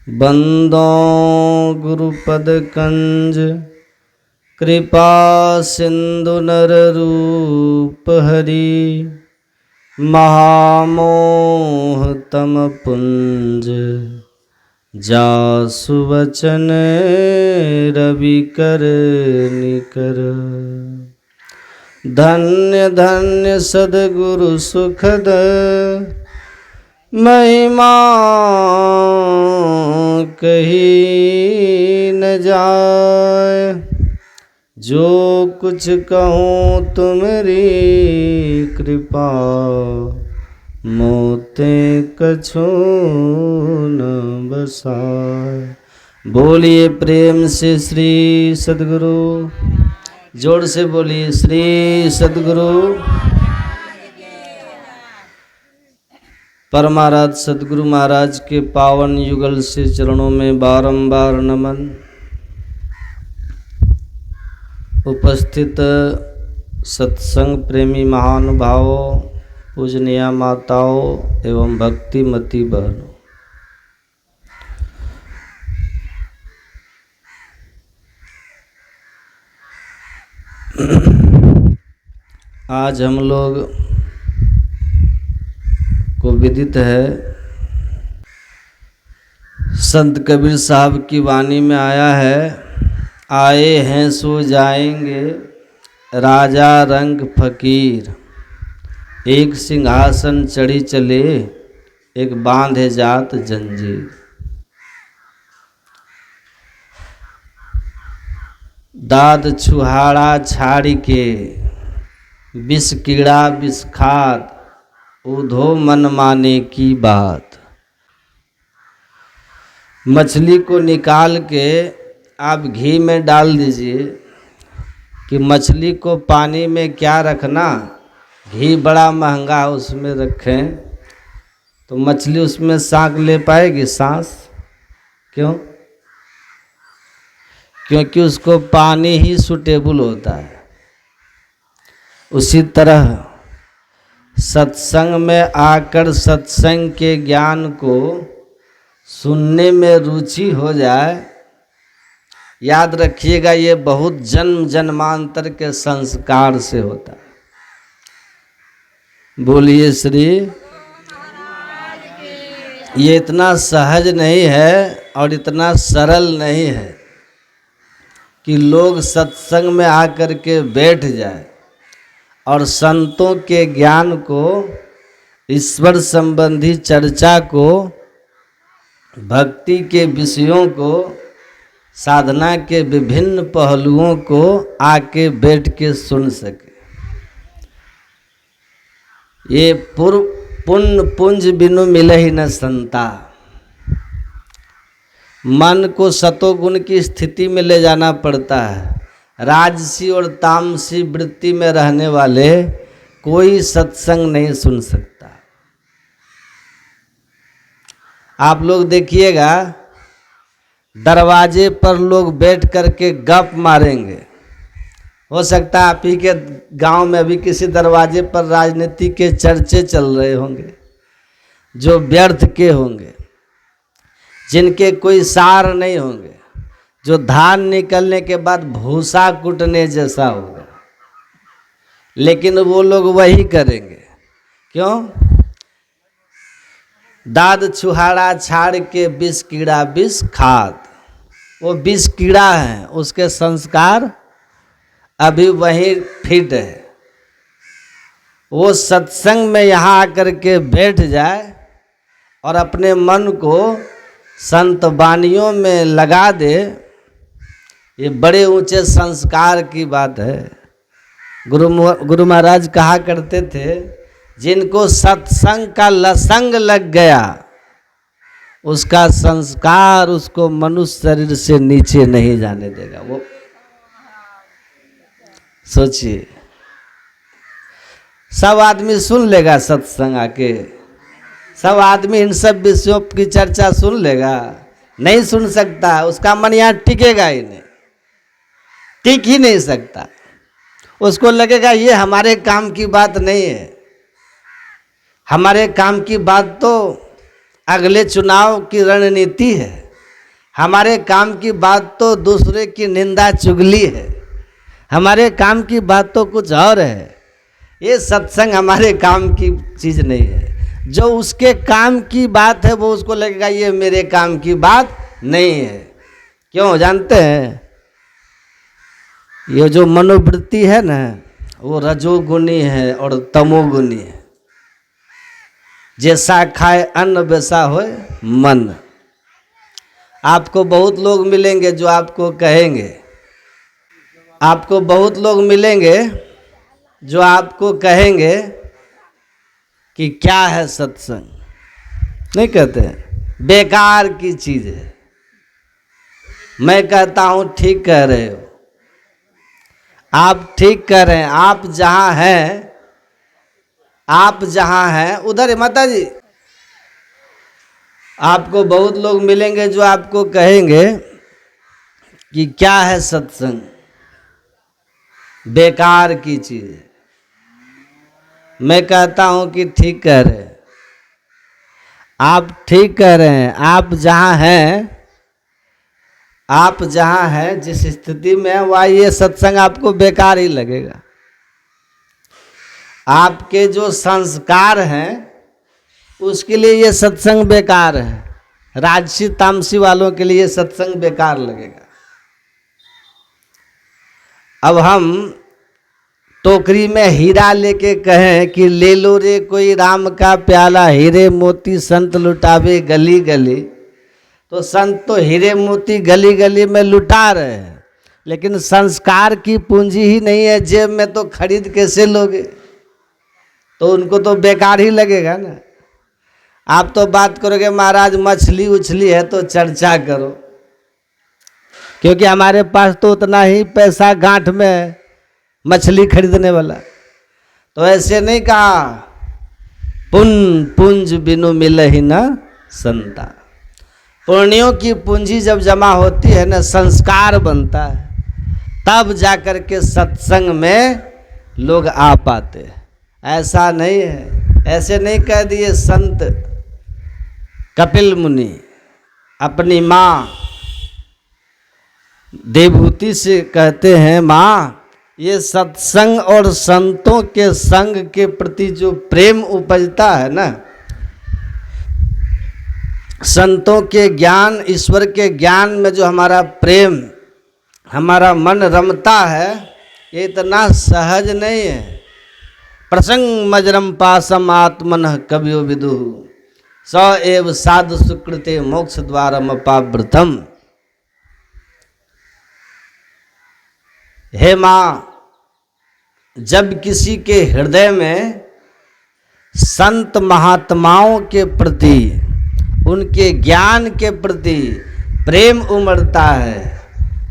बंदो गुरुपद कंज कृपा सिंधु नर रूप हरि महामोह तम पुंज जासु वचन रवि कर निकर। धन्य धन्य सद्गुरु सुखद महिमा कही न जाय। जो कुछ कहूँ तुमरी कृपा मोते कछु न बसाय। बोलिए प्रेम से श्री सद्गुरु, जोर से बोलिए श्री सद्गुरु परमाराध्य सद्गुरु महाराज के पावन युगल से चरणों में बारंबार नमन। उपस्थित सत्संग प्रेमी महानुभावों, पूजनीय माताओं एवं भक्तिमती बहनों, आज हम लोग को विदित है संत कबीर साहब की वाणी में आया है, आए हैं सो जाएंगे राजा रंग फकीर। एक सिंहासन चढ़ी चले एक बांधे जात जंजीर। दाद छुहाड़ा छाड़ी के विष कीड़ा विष खात उधो मन माने की बात। मछली को निकाल के आप घी में डाल दीजिए कि मछली को पानी में क्या रखना, घी बड़ा महंगा उसमें रखें तो मछली उसमें सांस ले पाएगी सांस? क्यों? क्योंकि उसको पानी ही सूटेबल होता है। उसी तरह सत्संग में आकर सत्संग के ज्ञान को सुनने में रुचि हो जाए, याद रखिएगा ये बहुत जन्म जन्मांतर के संस्कार से होता है। बोलिए श्री। ये इतना सहज नहीं है और इतना सरल नहीं है कि लोग सत्संग में आकर के बैठ जाए और संतों के ज्ञान को, ईश्वर संबंधी चर्चा को, भक्ति के विषयों को, साधना के विभिन्न पहलुओं को आके बैठ के सुन सके। ये पुण्य पुंज बिनु मिले ही न संता। मन को सतोगुण की स्थिति में ले जाना पड़ता है। राजसी और तामसी वृत्ति में रहने वाले कोई सत्संग नहीं सुन सकता। आप लोग देखिएगा दरवाजे पर लोग बैठ करके गप मारेंगे। हो सकता है आप ही के गांव में अभी किसी दरवाजे पर राजनीति के चर्चे चल रहे होंगे जो व्यर्थ के होंगे, जिनके कोई सार नहीं होंगे, जो धान निकलने के बाद भूसा कुटने जैसा होगा, लेकिन वो लोग वही करेंगे। क्यों? दाद छुहाड़ा छाड़ के विष कीड़ा विष खात। वो विष कीड़ा है, उसके संस्कार अभी वही फिट है। वो सत्संग में यहाँ आकर के बैठ जाए और अपने मन को संत वाणियों में लगा दे, ये बड़े ऊंचे संस्कार की बात है। गुरु महाराज कहा करते थे, जिनको सत्संग का लसंग लग गया उसका संस्कार उसको मनुष्य शरीर से नीचे नहीं जाने देगा। वो सोचिए, सब आदमी सुन लेगा सत्संग आके, सब आदमी इन सब विषयों की चर्चा सुन लेगा? नहीं सुन सकता। उसका मन यहाँ टिकेगा ही नहीं, टिक ही नहीं सकता। उसको लगेगा ये हमारे काम की बात नहीं है। हमारे काम की बात तो अगले चुनाव की रणनीति है, हमारे काम की बात तो दूसरे की निंदा चुगली है, हमारे काम की बात तो कुछ और है। ये सत्संग हमारे काम की चीज़ नहीं है। जो उसके काम की बात है वो उसको लगेगा ये मेरे काम की बात नहीं है। क्यों जानते हैं? ये जो मनोवृत्ति है ना, वो रजोगुणी है और तमोगुणी है। जैसा खाए अन्न वैसा होए मन। आपको बहुत लोग मिलेंगे जो आपको कहेंगे, आपको बहुत लोग मिलेंगे जो आपको कहेंगे कि क्या है सत्संग, नहीं कहते हैं, बेकार की चीज है। मैं कहता हूं ठीक कह रहे हो, आप ठीक कह रहे हैं। आप जहां हैं, आप जहां हैं उधर माता जी, आपको बहुत लोग मिलेंगे जो आपको कहेंगे कि क्या है सत्संग, बेकार की चीज है। मैं कहता हूं कि ठीक कह रहे हैं, आप ठीक कह रहे हैं। आप जहां हैं, आप जहां हैं, जिस स्थिति में है वह ये सत्संग आपको बेकार ही लगेगा। आपके जो संस्कार हैं उसके लिए ये सत्संग बेकार है। राजसी तामसी वालों के लिए सत्संग बेकार लगेगा। अब हम टोकरी में हीरा लेके कहें कि ले लो रे कोई राम का प्याला, हीरे मोती संत लुटावे गली गली, तो संत तो हीरे मोती गली गली में लुटा रहे हैं, लेकिन संस्कार की पूंजी ही नहीं है जेब में, तो खरीद कैसे लोगे? तो उनको तो बेकार ही लगेगा ना। आप तो बात करोगे महाराज मछली उछली है तो चर्चा करो, क्योंकि हमारे पास तो उतना ही पैसा गांठ में मछली खरीदने वाला। तो ऐसे नहीं कहा, पुंज बिनु मिल ही न संता। पुण्यों की पूंजी जब जमा होती है ना, संस्कार बनता है, तब जाकर के सत्संग में लोग आ पाते हैं। ऐसा नहीं है, ऐसे नहीं कह दिए संत कपिल मुनि अपनी माँ देवहूति से कहते हैं, माँ ये सत्संग और संतों के संग के प्रति जो प्रेम उपजता है ना, संतों के ज्ञान, ईश्वर के ज्ञान में जो हमारा प्रेम, हमारा मन रमता है, ये इतना सहज नहीं है। प्रसंग मजरम पासम आत्मन कवियो विदुः स एव साधु सुकृते मोक्ष द्वारम अपावृतम। हे माँ, जब किसी के हृदय में संत महात्माओं के प्रति, उनके ज्ञान के प्रति प्रेम उमड़ता है,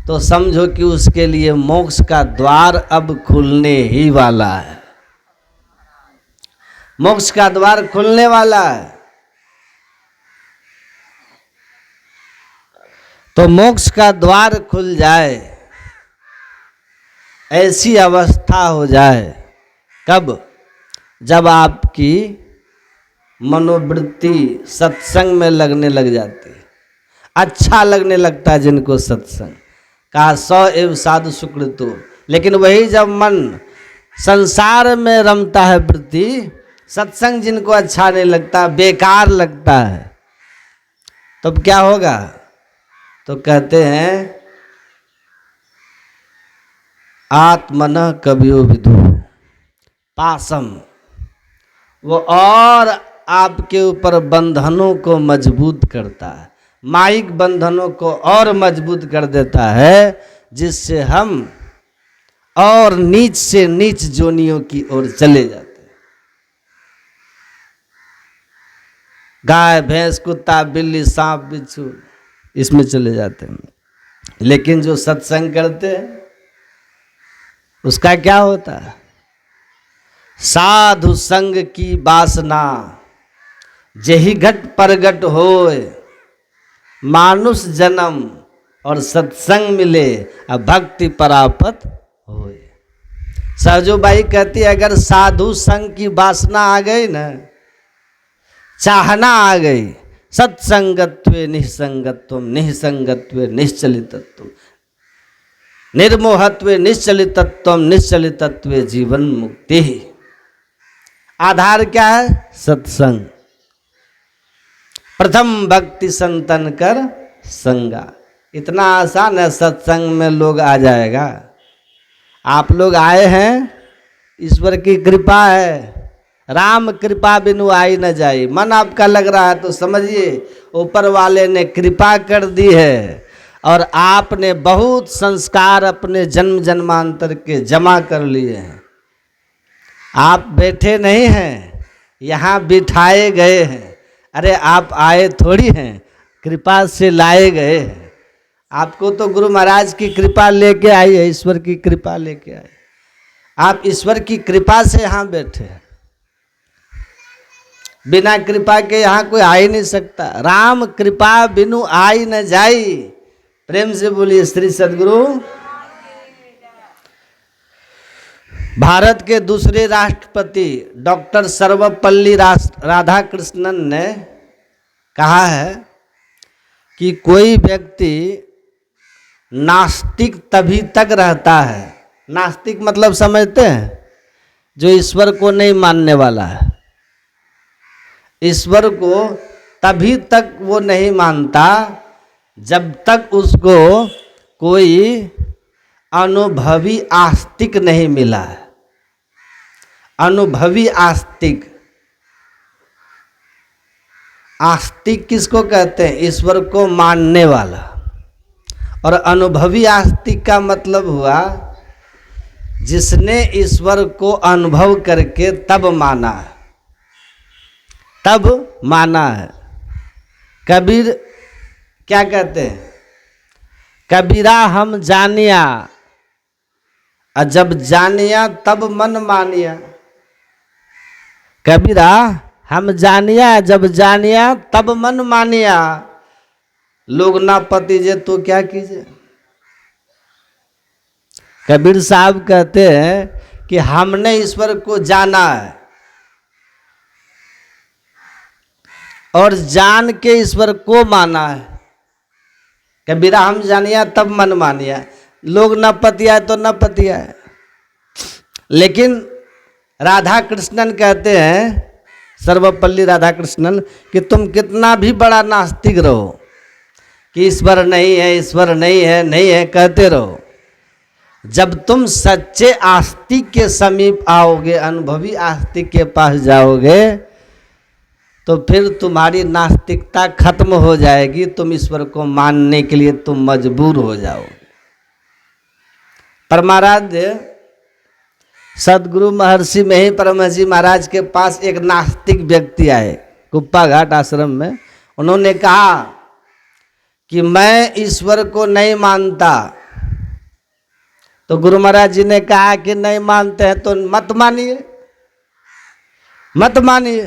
तो समझो कि उसके लिए मोक्ष का द्वार अब खुलने ही वाला है। मोक्ष का द्वार खुलने वाला है। तो मोक्ष का द्वार खुल जाए, ऐसी अवस्था हो जाए, कब? जब आपकी मनोवृत्ति सत्संग में लगने लग जाती है, अच्छा लगने लगता है जिनको सत्संग। कहा सौ एव साधु सुकृतो। लेकिन वही जब मन संसार में रमता है वृत्ति, सत्संग जिनको अच्छा नहीं लगता, बेकार लगता है, तब क्या होगा? तो कहते हैं आत्मन कवियो विदु पासम, वो और आपके ऊपर बंधनों को मजबूत करता है, माइक बंधनों को और मजबूत कर देता है, जिससे हम और नीच से नीच जोनियों की ओर चले जाते हैं। गाय भैंस कुत्ता बिल्ली सांप बिच्छू इसमें चले जाते हैं। लेकिन जो सत्संग करते हैं उसका क्या होता है? साधु संग की वासना जेहि घट परगट होए, मानुष जन्म और सत्संग मिले अब भक्ति परापत होए। सहजोबाई कहती है, अगर साधु संग की वासना आ गई ना, चाहना आ गई, सत्संगत्वे निःसंगत्वम निःसंगत्वे निश्चलितत्वम निर्मोहत्वे निश्चलितत्वम निश्चलितत्वे जीवन मुक्ति। आधार क्या है? सत्संग। प्रथम भक्ति संतन कर संगा। इतना आसान है, सत्संग में लोग आ जाएगा। आप लोग आए हैं, ईश्वर की कृपा है। राम कृपा बिनु आई न जाई। मन आपका लग रहा है तो समझिए ऊपर वाले ने कृपा कर दी है और आपने बहुत संस्कार अपने जन्म जन्मांतर के जमा कर लिए हैं। आप बैठे नहीं हैं, यहाँ बिठाए गए हैं। अरे आप आए थोड़ी हैं, कृपा से लाए गए हैं। आपको तो गुरु महाराज की कृपा लेके आई है, ईश्वर की कृपा लेके आए। आप ईश्वर की कृपा से यहाँ बैठे हैं। बिना कृपा के यहाँ कोई आ ही नहीं सकता। राम कृपा बिनु आई न जाई। प्रेम से बोलिए श्री सद्गुरु। भारत के दूसरे राष्ट्रपति डॉक्टर सर्वपल्ली राधाकृष्णन ने कहा है कि कोई व्यक्ति नास्तिक तभी तक रहता है। नास्तिक मतलब समझते हैं? जो ईश्वर को नहीं मानने वाला है। ईश्वर को तभी तक वो नहीं मानता जब तक उसको कोई अनुभवी आस्तिक नहीं मिला है। अनुभवी आस्तिक। आस्तिक किसको कहते हैं? ईश्वर को मानने वाला। और अनुभवी आस्तिक का मतलब हुआ जिसने ईश्वर को अनुभव करके तब माना है, तब माना है। कबीर क्या कहते हैं? कबीरा हम जानिया, और जब जानिया तब मन मानिया। कबीरा हम जानिया, जब जानिया तब मन मानिया। लोग ना पतीजे तो क्या कीजिए। कबीर साहब कहते हैं कि हमने ईश्वर को जाना है और जान के ईश्वर को माना है। कबीरा हम जानिया तब मन मानिया। लोग न पतिया तो न पतिया है। लेकिन राधा कृष्णन कहते हैं, सर्वपल्ली राधाकृष्णन, कि तुम कितना भी बड़ा नास्तिक रहो कि ईश्वर नहीं है, ईश्वर नहीं है, नहीं है कहते रहो, जब तुम सच्चे आस्तिक के समीप आओगे, अनुभवी आस्तिक के पास जाओगे, तो फिर तुम्हारी नास्तिकता खत्म हो जाएगी। तुम ईश्वर को मानने के लिए तुम मजबूर हो जाओगे। परमाराध्य सदगुरु महर्षि मही परमहंस जी महाराज के पास एक नास्तिक व्यक्ति आए कुप्पा घाट आश्रम में। उन्होंने कहा कि मैं ईश्वर को नहीं मानता। तो गुरु महाराज जी ने कहा कि नहीं मानते हैं तो मत मानिए, मत मानिए।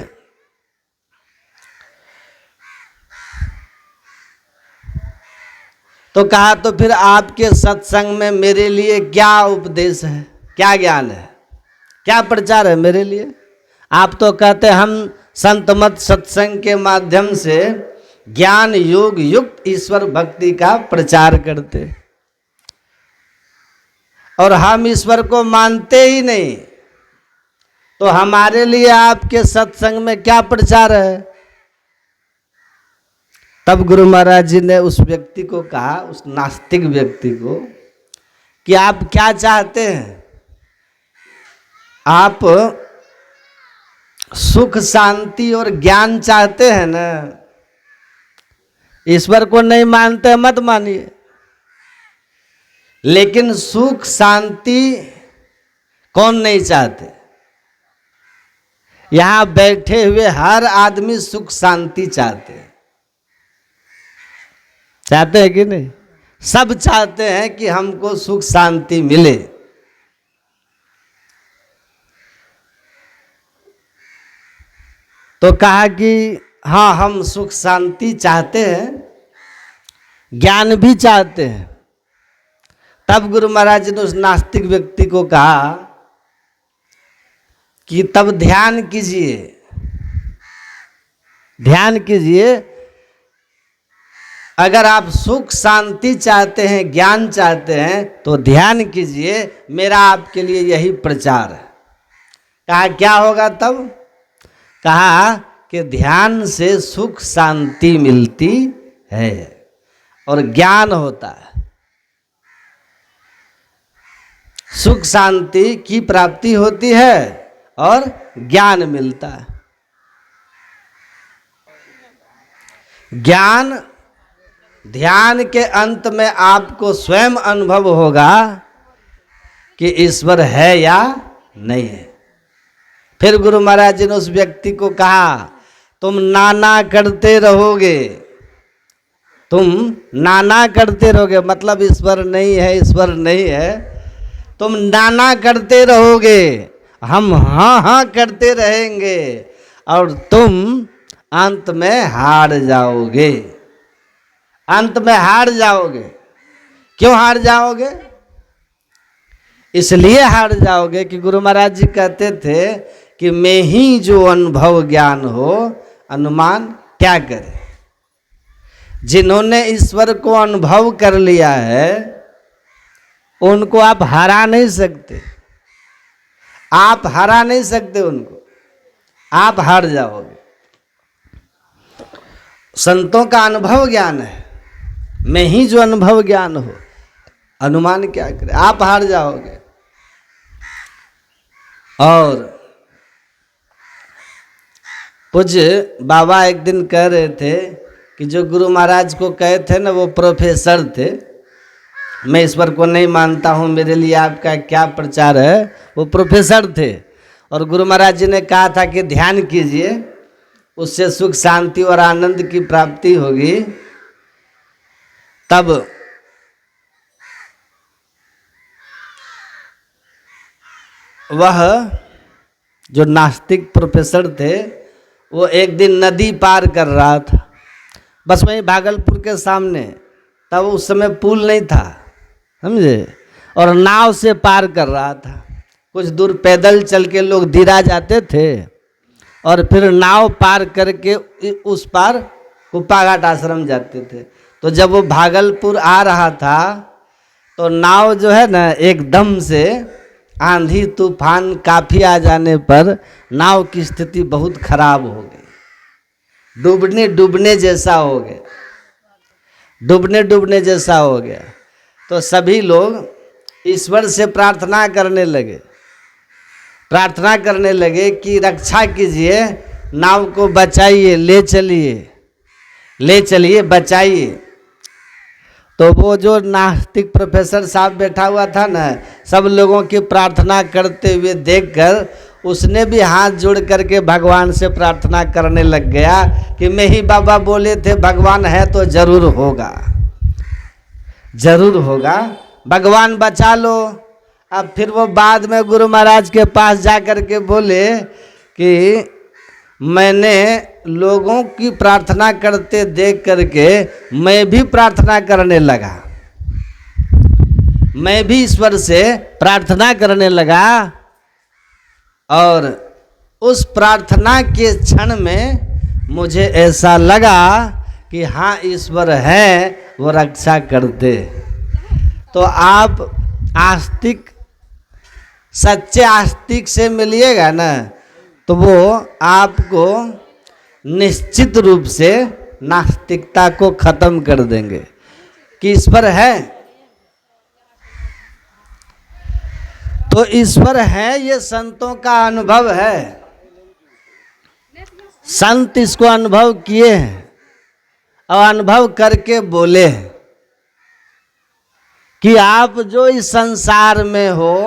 तो कहा तो फिर आपके सत्संग में मेरे लिए क्या उपदेश है, क्या ज्ञान है, क्या प्रचार है मेरे लिए? आप तो कहते हैं हम संत मत सत्संग के माध्यम से ज्ञान योग युक्त ईश्वर भक्ति का प्रचार करते, और हम ईश्वर को मानते ही नहीं, तो हमारे लिए आपके सत्संग में क्या प्रचार है? तब गुरु महाराज जी ने उस व्यक्ति को कहा, उस नास्तिक व्यक्ति को, कि आप क्या चाहते हैं? आप सुख शांति और ज्ञान चाहते हैं ना? ईश्वर को नहीं मानते मत मानिए, लेकिन सुख शांति कौन नहीं चाहते? यहां बैठे हुए हर आदमी सुख शांति चाहते हैं। चाहते हैं कि नहीं? सब चाहते हैं कि हमको सुख शांति मिले। तो कहा कि हाँ, हम सुख शांति चाहते हैं, ज्ञान भी चाहते हैं। तब गुरु महाराज जी ने उस नास्तिक व्यक्ति को कहा कि तब ध्यान कीजिए, ध्यान कीजिए अगर आप सुख शांति चाहते हैं, ज्ञान चाहते हैं, तो ध्यान कीजिए, मेरा आपके लिए यही प्रचार है। कहा क्या होगा तब? कहा कि ध्यान से सुख शांति मिलती है और ज्ञान होता है। सुख शांति की प्राप्ति होती है और ज्ञान मिलता है। ज्ञान, ध्यान के अंत में आपको स्वयं अनुभव होगा कि ईश्वर है या नहीं है। फिर गुरु महाराज जी ने उस व्यक्ति को कहा, तुम नाना करते रहोगे, तुम नाना करते रहोगे, मतलब ईश्वर नहीं है, ईश्वर नहीं है, तुम नाना करते रहोगे, हम हाँ हाँ करते रहेंगे और तुम अंत में हार जाओगे। अंत में हार जाओगे। क्यों हार जाओगे? इसलिए हार जाओगे कि गुरु महाराज जी कहते थे कि मैं ही जो अनुभव ज्ञान हो, अनुमान क्या करे। जिन्होंने ईश्वर को अनुभव कर लिया है उनको आप हरा नहीं सकते, आप हरा नहीं सकते उनको, आप हार जाओगे। संतों का अनुभव ज्ञान है, मैं ही जो अनुभव ज्ञान हो, अनुमान क्या करे, आप हार जाओगे। और पूज्य बाबा एक दिन कह रहे थे कि जो गुरु महाराज को कहे थे ना, वो प्रोफेसर थे, मैं ईश्वर को नहीं मानता हूँ, मेरे लिए आपका क्या प्रचार है, वो प्रोफेसर थे। और गुरु महाराज जी ने कहा था कि ध्यान कीजिए, उससे सुख शांति और आनंद की प्राप्ति होगी। तब वह जो नास्तिक प्रोफेसर थे, वो एक दिन नदी पार कर रहा था, बस वहीं भागलपुर के सामने। तब उस समय पुल नहीं था, समझे, और नाव से पार कर रहा था। कुछ दूर पैदल चल के लोग दिरा जाते थे और फिर नाव पार करके उस पार कुप्पाघाट आश्रम जाते थे। तो जब वो भागलपुर आ रहा था तो नाव जो है ना, एकदम से आंधी तूफान काफ़ी आ जाने पर नाव की स्थिति बहुत खराब हो गई, डूबने जैसा हो गया, डूबने जैसा हो गया। तो सभी लोग ईश्वर से प्रार्थना करने लगे कि रक्षा कीजिए, नाव को बचाइए, ले चलिए बचाइए। तो वो जो नास्तिक प्रोफेसर साहब बैठा हुआ था ना, सब लोगों की प्रार्थना करते हुए देखकर उसने भी हाथ जोड़ करके भगवान से प्रार्थना करने लग गया कि मैं ही बाबा बोले थे भगवान है तो जरूर होगा, भगवान बचा लो। अब फिर वो बाद में गुरु महाराज के पास जा कर के बोले कि मैंने लोगों की प्रार्थना करते देख करके मैं भी प्रार्थना करने लगा, मैं भी ईश्वर से प्रार्थना करने लगा। और उस प्रार्थना के क्षण में मुझे ऐसा लगा कि हाँ ईश्वर है, वो रक्षा करते। तो आप आस्तिक, सच्चे आस्तिक से मिलिएगा ना, तो वो आपको निश्चित रूप से नास्तिकता को खत्म कर देंगे कि ईश्वर है। तो ईश्वर है, ये संतों का अनुभव है, संत इसको अनुभव किए हैं और अनुभव करके बोले कि आप जो इस संसार में हो,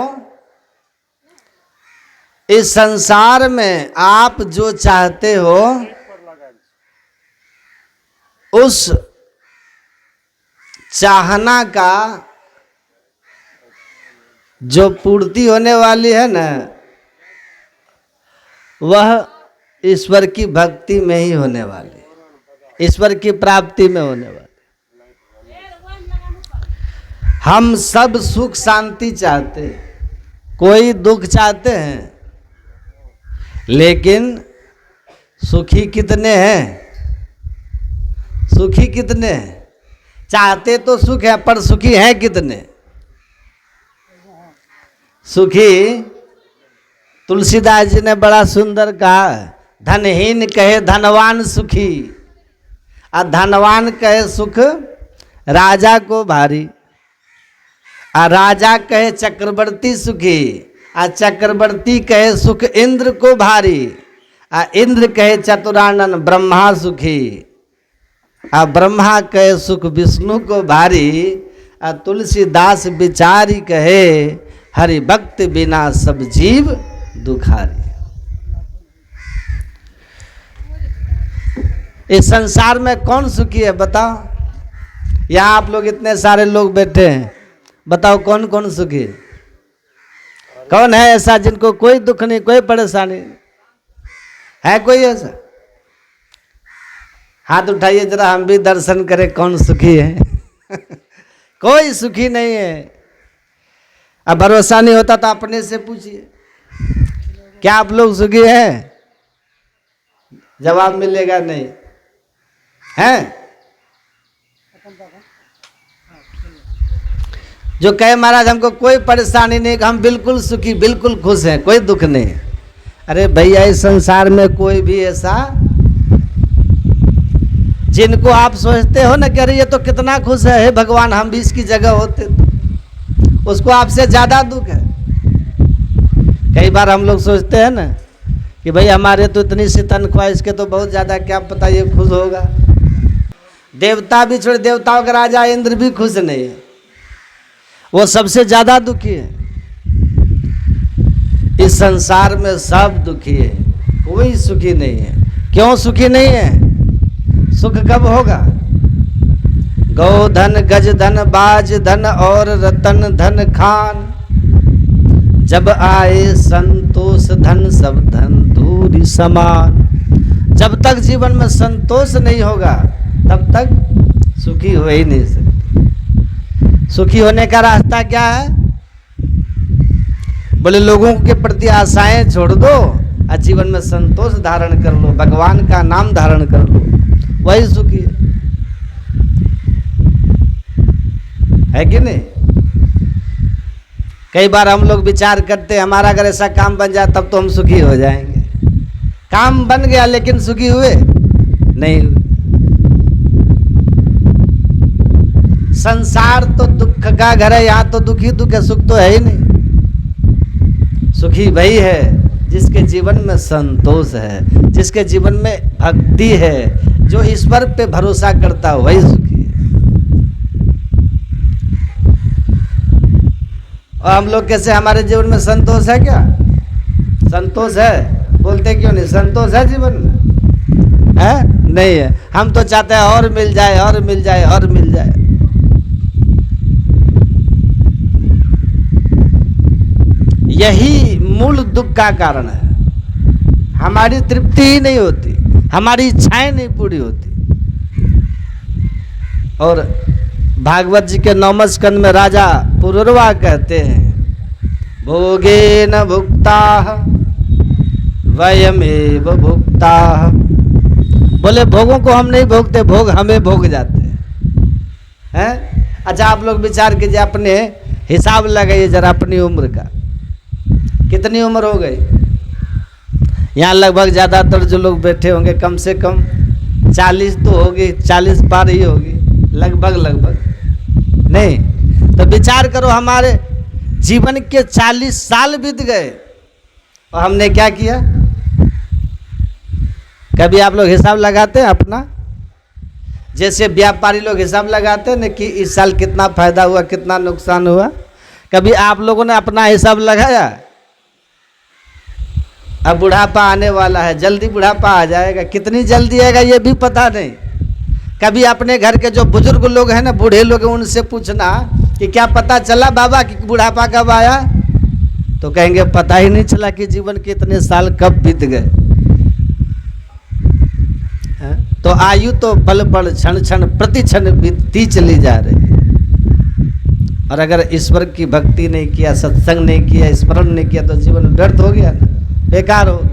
इस संसार में आप जो चाहते हो उस चाहना का जो पूर्ति होने वाली है ना, वह ईश्वर की भक्ति में ही होने वाली, ईश्वर की प्राप्ति में होने वाली। हम सब सुख शांति चाहते हैं, कोई दुख चाहते हैं, लेकिन सुखी कितने हैं? सुखी कितने हैं? चाहते तो सुख है, पर सुखी हैं कितने? सुखी तुलसीदास जी ने बड़ा सुंदर कहा, धनहीन कहे धनवान सुखी, और धनवान कहे सुख राजा को भारी, और राजा कहे चक्रवर्ती सुखी, और चक्रवर्ती कहे सुख इंद्र को भारी, और इंद्र कहे चतुरानन ब्रह्मा सुखी, और ब्रह्मा कहे सुख विष्णु को भारी, और तुलसीदास बिचारी कहे हरि भक्त बिना सब जीव दुखारी। इस संसार में कौन सुखी है बताओ? यहाँ आप लोग इतने सारे लोग बैठे हैं, बताओ कौन कौन सुखी है? कौन है ऐसा जिनको कोई दुख नहीं, कोई परेशानी है? कोई ऐसा? हाथ उठाइए जरा, हम भी दर्शन करें कौन सुखी है। कोई सुखी नहीं है। अब भरोसा नहीं होता तो अपने से पूछिए, क्या आप लोग सुखी हैं? जवाब मिलेगा नहीं है। जो कहे महाराज हमको कोई परेशानी नहीं, हम बिल्कुल सुखी, बिल्कुल खुश हैं, कोई दुख नहीं। अरे भैया, इस संसार में कोई भी ऐसा जिनको आप सोचते हो ना कि अरे ये तो कितना खुश है, हे भगवान हम भी इसकी जगह होते, तो उसको आपसे ज्यादा दुख है। कई बार हम लोग सोचते हैं ना कि भाई हमारे तो इतनी सी तनख्वाह, इसके तो बहुत ज्यादा, क्या पता ये खुश होगा। देवता भी छोड़, देवताओं का राजा इंद्र भी खुश नहीं है, वो सबसे ज्यादा दुखी है। इस संसार में सब दुखी है, कोई सुखी नहीं है। क्यों सुखी नहीं है? सुख कब होगा? गोधन गज धन बाज धन और रतन धन खान, जब आए संतोष धन सब धन धूरी समान। जब तक जीवन में संतोष नहीं होगा तब तक सुखी हो ही नहीं सकते। सुखी होने का रास्ता क्या है? बोले लोगों के प्रति आशाएं छोड़ दो और जीवन में संतोष धारण कर लो, भगवान का नाम धारण कर लो, वही सुखी है कि नहीं? कई बार हम लोग विचार करते हैं हमारा अगर ऐसा काम बन जाए तब तो हम सुखी हो जाएंगे। काम बन गया लेकिन सुखी हुए नहीं। संसार तो दुख का घर है, यहाँ तो दुखी दुख है, सुख तो है ही नहीं। सुखी वही है जिसके जीवन में संतोष है, जिसके जीवन में भक्ति है, जो ईश्वर पे भरोसा करता है, वही सुखी है। और हम लोग कैसे, हमारे जीवन में संतोष है क्या? संतोष है? बोलते क्यों नहीं? संतोष है जीवन में? है? नहीं है। हम तो चाहते हैं और मिल जाए, और मिल जाए, और मिल जाए। यही मूल दुख का कारण है। हमारी तृप्ति ही नहीं होती, हमारी इच्छाएं नहीं पूरी होती। और भागवत जी के 9वें स्कंद में राजा पुरुरवा कहते हैं, भोगे न भुक्ता वयमेव भुक्ता। बोले भोगों को हम नहीं भोगते, भोग हमें भोग जाते हैं। अच्छा आप लोग विचार कीजिए, अपने हिसाब लगाइए जरा अपनी उम्र का। कितनी उम्र हो गई? यहाँ लगभग ज़्यादातर जो लोग बैठे होंगे कम से कम 40 तो होगी, 40 पार ही होगी लगभग नहीं। तो विचार करो, हमारे जीवन के 40 साल बीत गए और हमने क्या किया? कभी आप लोग हिसाब लगाते हैं अपना? जैसे व्यापारी लोग हिसाब लगाते हैं ना कि इस साल कितना फायदा हुआ, कितना नुकसान हुआ। कभी आप लोगों ने अपना हिसाब लगाया? अब बुढ़ापा आने वाला है, जल्दी बुढ़ापा आ जाएगा, कितनी जल्दी आएगा ये भी पता नहीं। कभी अपने घर के जो बुजुर्ग लोग हैं ना, बूढ़े लोग हैं, उनसे पूछना कि क्या पता चला बाबा कि बुढ़ापा कब आया? तो कहेंगे पता ही नहीं चला कि जीवन के इतने साल कब बीत गए। तो आयु तो पल पल क्षण क्षण प्रति क्षण बीतती चली जा रही है। और अगर ईश्वर की भक्ति नहीं किया, सत्संग नहीं किया, स्मरण नहीं किया तो जीवन व्यर्थ हो गया ना, बेकार हो गया।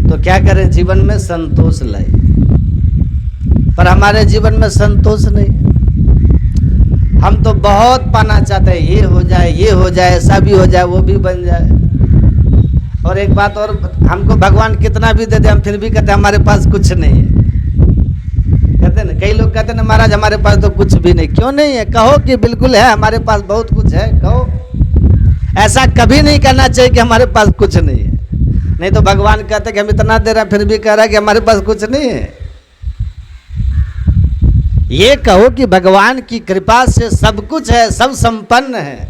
तो क्या करें? जीवन में संतोष लाइए। पर हमारे जीवन में संतोष नहीं। हम तो बहुत पाना चाहते हैं, ये हो जाए, ये हो जाए, ऐसा भी हो जाए, वो भी बन जाए। और एक बात और, हमको भगवान कितना भी दे दे, हम फिर भी कहते हैं हमारे पास कुछ नहीं है। कहते ना, कई लोग कहते ना महाराज हमारे पास तो कुछ भी नहीं। क्यों नहीं है? कहो कि बिल्कुल है, हमारे पास बहुत कुछ है, कहो। ऐसा कभी नहीं करना चाहिए कि हमारे पास कुछ नहीं है। नहीं तो भगवान कहते कि हम इतना दे रहे हैं फिर भी कह रहा है कि हमारे पास कुछ नहीं है। ये कहो कि भगवान की कृपा से सब कुछ है, सब संपन्न है।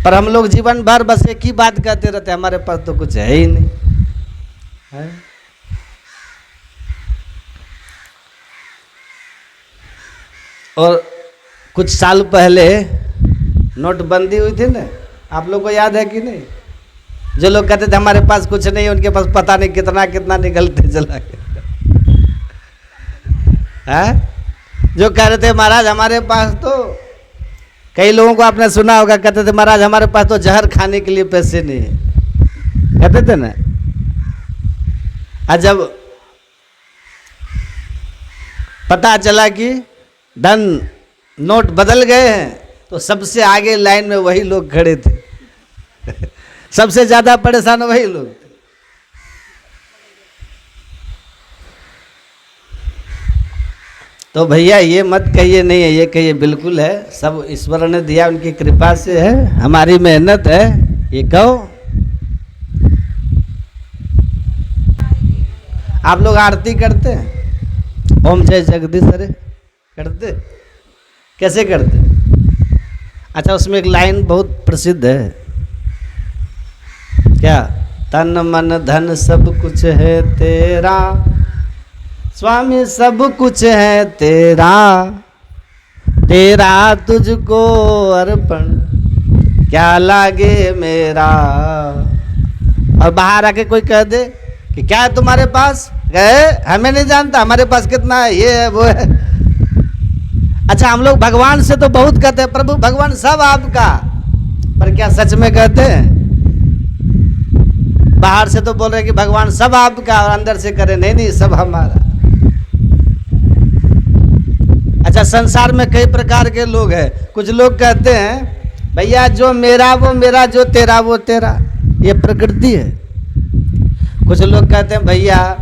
पर हम लोग जीवन भर बस एक ही बात कहते रहते हैं, हमारे पास तो कुछ है ही नहीं है। और कुछ साल पहले नोटबंदी हुई थी ना, आप लोग को याद है कि नहीं? जो लोग कहते थे हमारे पास कुछ नहीं, उनके पास पता नहीं कितना कितना निकलते चला गया। जो कह रहे थे महाराज हमारे पास तो, कई लोगों को आपने सुना होगा, कहते थे महाराज हमारे पास तो जहर खाने के लिए पैसे नहीं है, कहते थे ना। और जब पता चला कि धन नोट बदल गए हैं तो सबसे आगे लाइन में वही लोग खड़े थे। सबसे ज्यादा परेशान वही लोग थे। तो भैया ये मत कहिए नहीं है, ये कहिए बिल्कुल है, सब ईश्वर ने दिया, उनकी कृपा से है, हमारी मेहनत है, ये कहो। आप लोग आरती करते हैं? ओम जय जगदीश हरे करते? कैसे करते? अच्छा, उसमें एक लाइन बहुत प्रसिद्ध है, क्या? तन मन धन सब कुछ है तेरा, स्वामी सब कुछ है तेरा, तेरा तुझको अर्पण क्या लागे मेरा। और बाहर आके कोई कह दे कि क्या है तुम्हारे पास, कहे हमें नहीं जानता हमारे पास कितना है, ये है वो है। अच्छा, हम लोग भगवान से तो बहुत कहते हैं प्रभु भगवान सब आपका, पर क्या सच में कहते हैं? बाहर से तो बोल रहे कि भगवान सब आपका, और अंदर से करे नहीं नहीं सब हमारा। अच्छा, संसार में कई प्रकार के लोग हैं। कुछ लोग कहते हैं भैया जो मेरा वो मेरा, जो तेरा वो तेरा, ये प्रकृति है। कुछ लोग कहते हैं भैया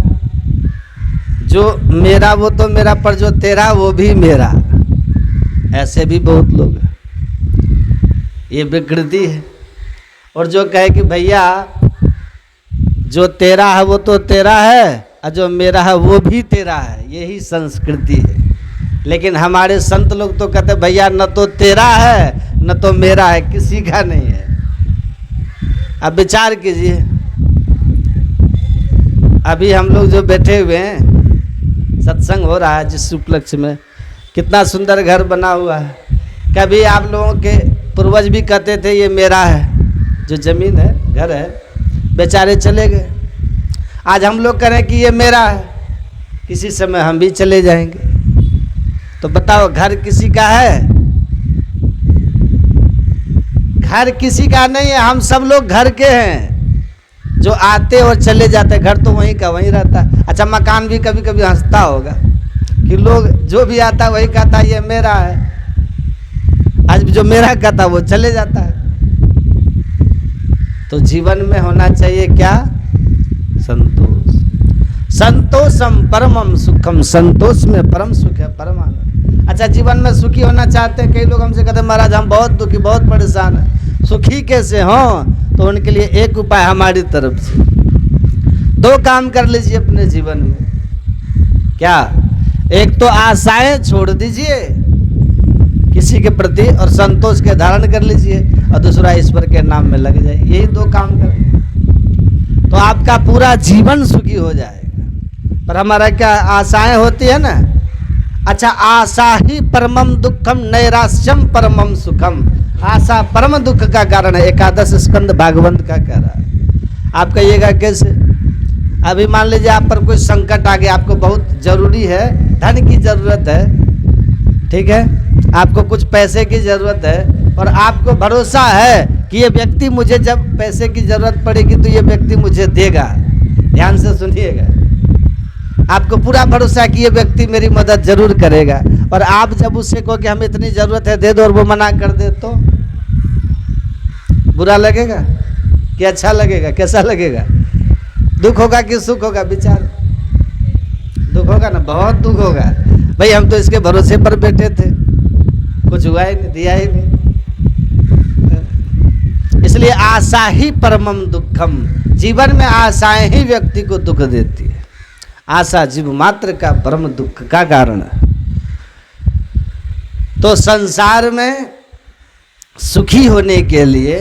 जो मेरा वो तो मेरा, पर जो तेरा वो भी मेरा। ऐसे भी बहुत लोग हैं, ये विकृति है। और जो कहे कि भैया जो तेरा है वो तो तेरा है, और जो मेरा है वो भी तेरा है, यही संस्कृति है। लेकिन हमारे संत लोग तो कहते भैया न तो तेरा है न तो मेरा है, किसी का नहीं है। अब विचार कीजिए, अभी हम लोग जो बैठे हुए हैं, सत्संग हो रहा है जिस उपलक्ष्य में, कितना सुंदर घर बना हुआ है। कभी आप लोगों के पूर्वज भी कहते थे ये मेरा है, जो जमीन है घर है, बेचारे चले गए। आज हम लोग करें कि ये मेरा है, किसी समय हम भी चले जाएंगे। तो बताओ घर किसी का है? घर किसी का नहीं है, हम सब लोग घर के हैं, जो आते और चले जाते। घर तो वहीं का वहीं रहता है। अच्छा, मकान भी कभी कभी हंसता होगा कि लोग जो भी आता है वही कहता है ये मेरा है, आज जो मेरा कहता वो चले जाता है। तो जीवन में होना चाहिए क्या? संतोष। संतोषम परमम सुखम, संतोष में परम सुख है, परम आनंद। अच्छा, जीवन में सुखी होना चाहते हैं। कई लोग हमसे कहते हैं महाराज हम बहुत दुखी, बहुत परेशान हैं, सुखी कैसे हों? तो उनके लिए एक उपाय हमारी तरफ से, 2 काम कर लीजिए अपने जीवन में। क्या? एक तो आशाएं छोड़ दीजिए किसी के प्रति और संतोष के धारण कर लीजिए, और दूसरा ईश्वर के नाम में लग जाए। यही 2 काम करें तो आपका पूरा जीवन सुखी हो जाएगा। पर हमारा क्या आशाएं होती है ना। अच्छा, आशा ही परमम दुखम नैराश्यम परमम सुखम। आशा परम दुख का कारण है, 11 स्कंद भागवत का कह रहा है। आप कहिएगा कैसे? अभी मान लीजिए आप पर कोई संकट आ गया, आपको बहुत जरूरी है, धन की जरूरत है, ठीक है, आपको कुछ पैसे की जरूरत है, और आपको भरोसा है कि ये व्यक्ति मुझे जब पैसे की जरूरत पड़ेगी तो ये व्यक्ति मुझे देगा। ध्यान से सुनिएगा, आपको पूरा भरोसा कि ये व्यक्ति मेरी मदद जरूर करेगा, और आप जब उससे कहो कि हमें इतनी जरूरत है दे दो, और वो मना कर दे तो बुरा लगेगा कि अच्छा लगेगा? कैसा लगेगा? दुख होगा कि सुख होगा? विचार, दुख होगा ना, बहुत दुख होगा। भाई हम तो इसके भरोसे पर बैठे थे, कुछ हुआ ही नहीं, दिया ही नहीं। इसलिए आशा ही परमम दुखम, जीवन में आशाएं ही व्यक्ति को दुख देती है। आशा जीव मात्र का परम दुख का कारण है। तो संसार में सुखी होने के लिए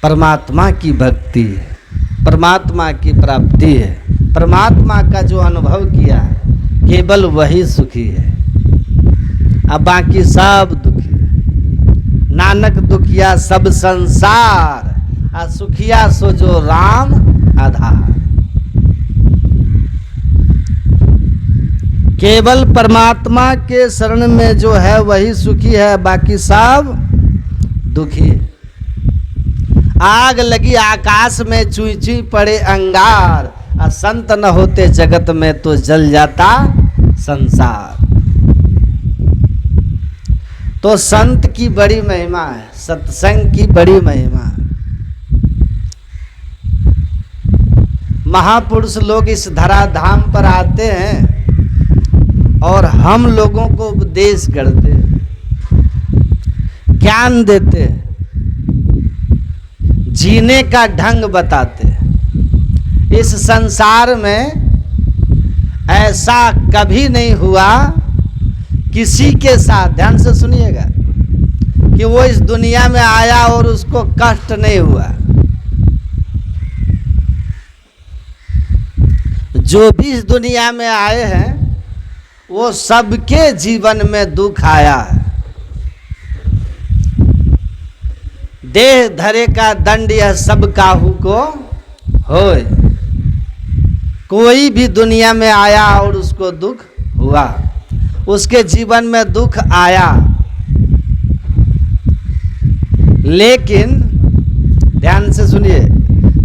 परमात्मा की भक्ति है, परमात्मा की प्राप्ति है, परमात्मा का जो अनुभव किया केवल वही सुखी है, अब बाकी सब दुखी है। नानक दुखिया सब संसार, आ सुखिया सो जो राम आधार। केवल परमात्मा के शरण में जो है वही सुखी है, बाकी सब दुखी है। आग लगी आकाश में चुई चुई पड़े अंगार, आ संत न होते जगत में तो जल जाता संसार। तो संत की बड़ी महिमा है, सत्संग की बड़ी महिमा है। महापुरुष लोग इस धराधाम पर आते हैं और हम लोगों को उपदेश करते, ज्ञान देते, जीने का ढंग बताते। इस संसार में ऐसा कभी नहीं हुआ किसी के साथ, ध्यान से सुनिएगा, कि वो इस दुनिया में आया और उसको कष्ट नहीं हुआ। जो भी इस दुनिया में आए हैं वो सबके जीवन में दुख आया है। देह धरे का दंड यह सब काहू को होए। कोई भी दुनिया में आया और उसको दुख हुआ, उसके जीवन में दुख आया, लेकिन ध्यान से सुनिए,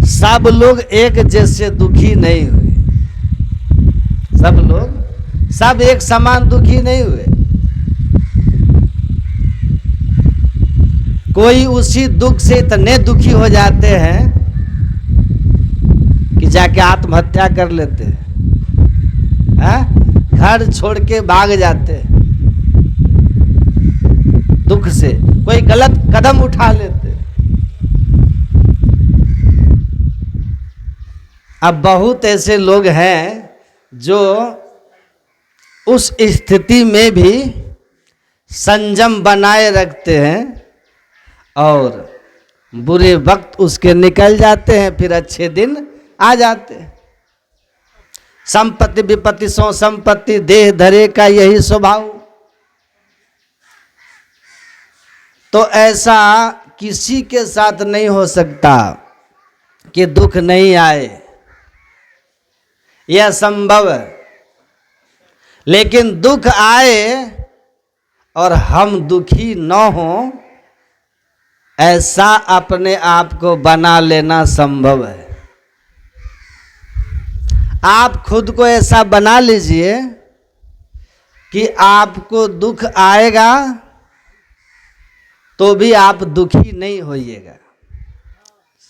सब लोग एक जैसे दुखी नहीं हुए। सब लोग सब एक समान दुखी नहीं हुए। कोई उसी दुख से इतने दुखी हो जाते हैं कि जाके आत्महत्या कर लेते हैं, घर छोड़ के भाग जाते हैं दुख से, कोई गलत कदम उठा लेते। अब बहुत ऐसे लोग हैं जो उस स्थिति में भी संयम बनाए रखते हैं और बुरे वक्त उसके निकल जाते हैं, फिर अच्छे दिन आ जाते हैं। संपत्ति विपत्ति सो संपत्ति, देह धरे का यही स्वभाव। तो ऐसा किसी के साथ नहीं हो सकता कि दुख नहीं आए, यह संभव है। लेकिन दुख आए और हम दुखी न हो, ऐसा अपने आप को बना लेना संभव है। आप खुद को ऐसा बना लीजिए कि आपको दुख आएगा तो भी आप दुखी नहीं होइएगा।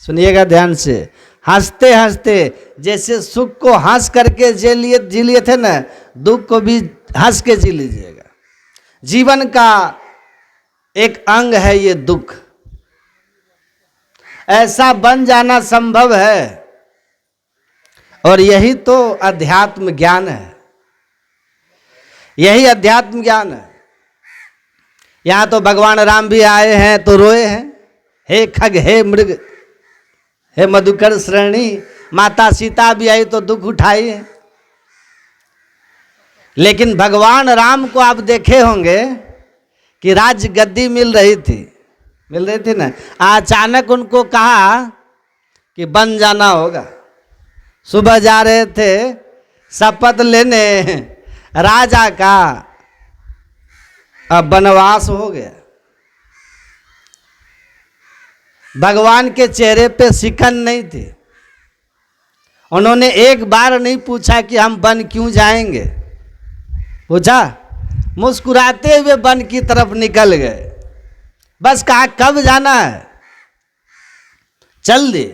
सुनिएगा ध्यान से, हंसते हंसते, जैसे सुख को हंस करके जी लिए थे ना, दुख को भी हंस के जी लीजिएगा। जीवन का एक अंग है ये दुख, ऐसा बन जाना संभव है। और यही तो अध्यात्म ज्ञान है, यही अध्यात्म ज्ञान है। यहां तो भगवान राम भी आए हैं तो रोए हैं, हे खग हे मृग हे मधुकर श्रेणी। माता सीता भी आई तो दुख उठाई है। लेकिन भगवान राम को आप देखे होंगे कि राज गद्दी मिल रही थी ना, अचानक उनको कहा कि बन जाना होगा। सुबह जा रहे थे शपथ लेने राजा का, अब वनवास हो गया। भगवान के चेहरे पे सिकन नहीं थी, उन्होंने एक बार नहीं पूछा कि हम वन क्यों जाएंगे, पूछा? मुस्कुराते हुए वन की तरफ निकल गए। बस कहा कब जाना है, चल दे।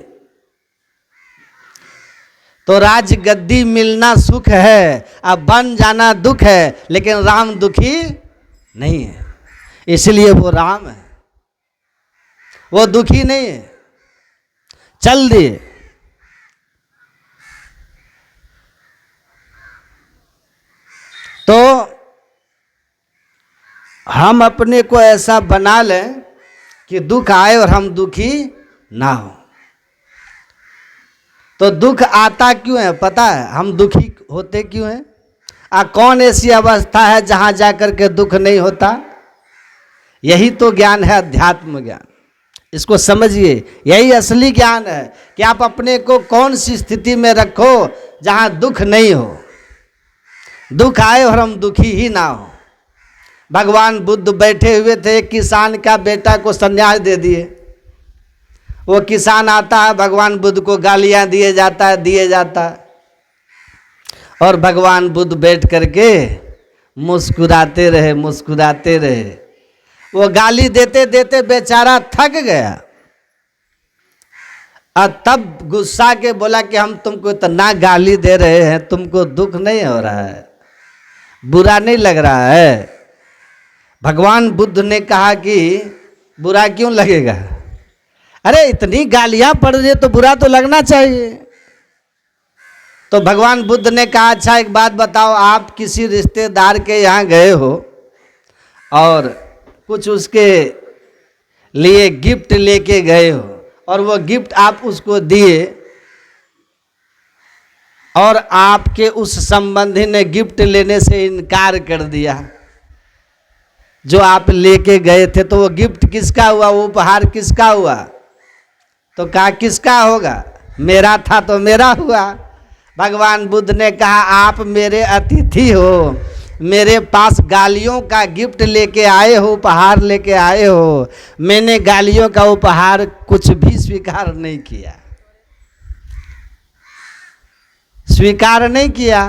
तो राज गद्दी मिलना सुख है, अब वन जाना दुख है, लेकिन राम दुखी नहीं है, इसलिए वो राम है, वो दुखी नहीं है, चल दिए। तो हम अपने को ऐसा बना लें कि दुख आए और हम दुखी ना हो। तो दुख आता क्यों है पता है, हम दुखी होते क्यों हैं? कौन ऐसी अवस्था है जहां जाकर के दुख नहीं होता? यही तो ज्ञान है, अध्यात्म ज्ञान। इसको समझिए, यही असली ज्ञान है कि आप अपने को कौन सी स्थिति में रखो जहां दुख नहीं हो, दुख आए और हम दुखी ही ना हो। भगवान बुद्ध बैठे हुए थे, एक किसान का बेटा को संन्यास दे दिए। वो किसान आता है, भगवान बुद्ध को गालियां दिए जाता है, और भगवान बुद्ध बैठ करके मुस्कुराते रहे। वो गाली देते देते बेचारा थक गया, और तब गुस्सा के बोला कि हम तुमको इतना गाली दे रहे हैं, तुमको दुख नहीं हो रहा है, बुरा नहीं लग रहा है? भगवान बुद्ध ने कहा कि बुरा क्यों लगेगा, अरे इतनी गालियां पड़ रही है तो बुरा तो लगना चाहिए। तो भगवान बुद्ध ने कहा अच्छा एक बात बताओ, आप किसी रिश्तेदार के यहाँ गए हो और कुछ उसके लिए गिफ्ट लेके गए हो, और वो गिफ्ट आप उसको दिए, और आपके उस संबंधी ने गिफ्ट लेने से इनकार कर दिया जो आप लेके गए थे, तो वो गिफ्ट किसका हुआ, वो उपहार किसका हुआ? तो कहा किसका होगा, मेरा था तो मेरा हुआ। भगवान बुद्ध ने कहा आप मेरे अतिथि हो, मेरे पास गालियों का गिफ्ट लेके आए हो, उपहार लेके आए हो, मैंने गालियों का उपहार कुछ भी स्वीकार नहीं किया, स्वीकार नहीं किया।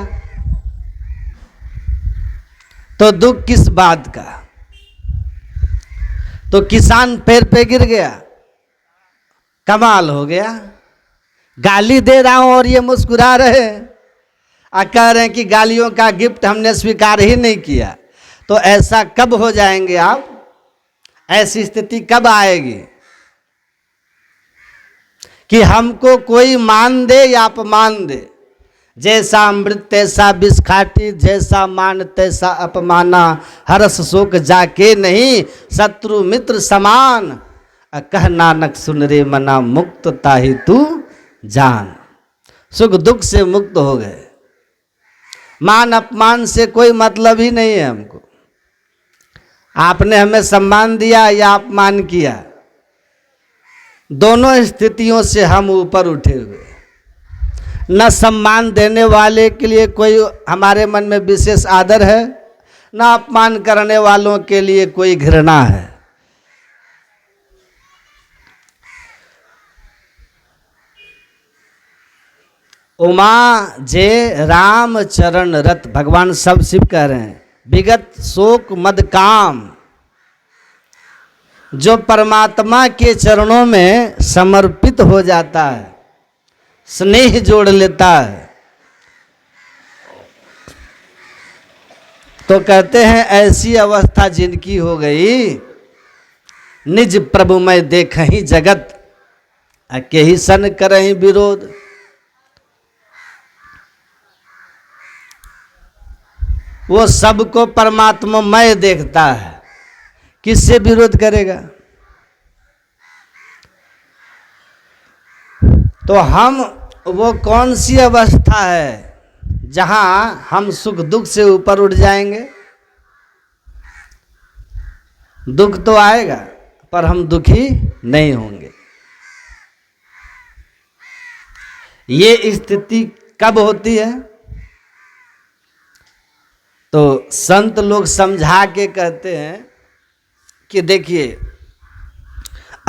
तो दुख किस बात का? तो किसान पैर पे गिर गया, कमाल हो गया, गाली दे रहा हूं और ये मुस्कुरा रहे हैं, कह रहे हैं कि गालियों का गिफ्ट हमने स्वीकार ही नहीं किया। तो ऐसा कब हो जाएंगे आप? ऐसी स्थिति कब आएगी कि हमको कोई मान दे या अपमान दे? जैसा अमृत तैसा विष खाटी, जैसा मान तैसा अपमाना, हर्ष शोक जाके नहीं, शत्रु मित्र समान, कह नानक सुन रे मना, मुक्त ताहि तू जान। सुख दुख से मुक्त हो गए, मान अपमान से कोई मतलब ही नहीं है हमको। आपने हमें सम्मान दिया या अपमान किया, दोनों स्थितियों से हम ऊपर उठे हुए। न सम्मान देने वाले के लिए कोई हमारे मन में विशेष आदर है, न अपमान करने वालों के लिए कोई घृणा है। उमा जे राम चरण रत, भगवान सब शिव कह रहे हैं, विगत शोक मद काम, जो परमात्मा के चरणों में समर्पित हो जाता है, स्नेह जोड़ लेता है, तो कहते हैं ऐसी अवस्था जिनकी हो गई, निज प्रभु मैं देखहि जगत, के ही सन करहि विरोध। वो सबको परमात्मा मय देखता है, किससे विरोध करेगा? तो हम वो कौन सी अवस्था है जहां हम सुख दुख से ऊपर उठ जाएंगे? दुख तो आएगा पर हम दुखी नहीं होंगे। ये स्थिति कब होती है? तो संत लोग समझा के कहते हैं कि देखिए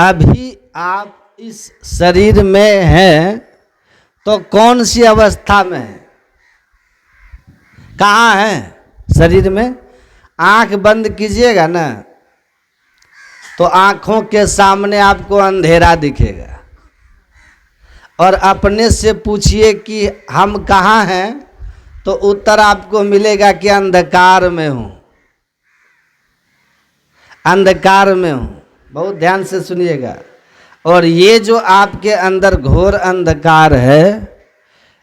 अभी आप इस शरीर में हैं तो कौन सी अवस्था में है, कहाँ है शरीर में? आंख बंद कीजिएगा ना तो आंखों के सामने आपको अंधेरा दिखेगा, और अपने से पूछिए कि हम कहाँ हैं, तो उत्तर आपको मिलेगा कि अंधकार में हूँ, अंधकार में हूँ। बहुत ध्यान से सुनिएगा। और ये जो आपके अंदर घोर अंधकार है,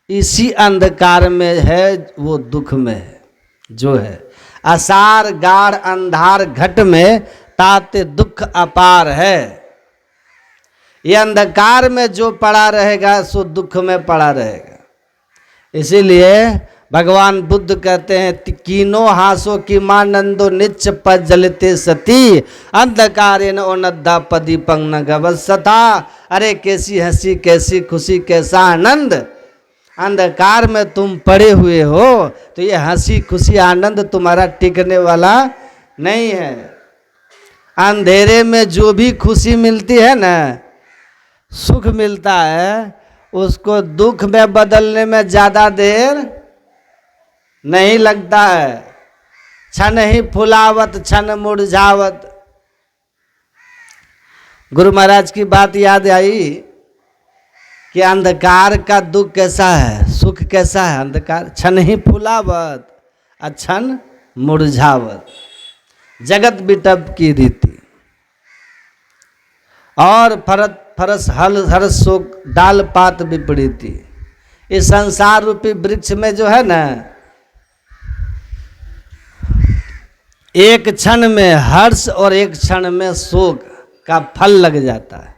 इसी अंधकार में है वो दुख में है, जो है असार गाढ़ अंधार घट में ताते दुख अपार है। ये अंधकार में जो पड़ा रहेगा सो दुख में पड़ा रहेगा। इसीलिए भगवान बुद्ध कहते हैं कीनो हासो की मानंदो निच पर जलते सती अंधकारेन ओनद्दा पदी पंग न गवसथा। अरे कैसी हंसी कैसी खुशी कैसा आनंद, अंधकार में तुम पड़े हुए हो तो ये हंसी खुशी आनंद तुम्हारा टिकने वाला नहीं है। अंधेरे में जो भी खुशी मिलती है ना, सुख मिलता है, उसको दुख में बदलने में ज़्यादा देर नहीं लगता है। क्षण ही फुलावत क्षण मुरझावत। गुरु महाराज की बात याद आई कि अंधकार का दुख कैसा है, सुख कैसा है। अंधकार क्षण ही फुलावत क्षण मुरझावत, जगत बिटप की रीति। और फरत फरस हल हर शोक डाल पात विपरीती। इस संसार रूपी वृक्ष में जो है ना, एक क्षण में हर्ष और एक क्षण में शोक का फल लग जाता है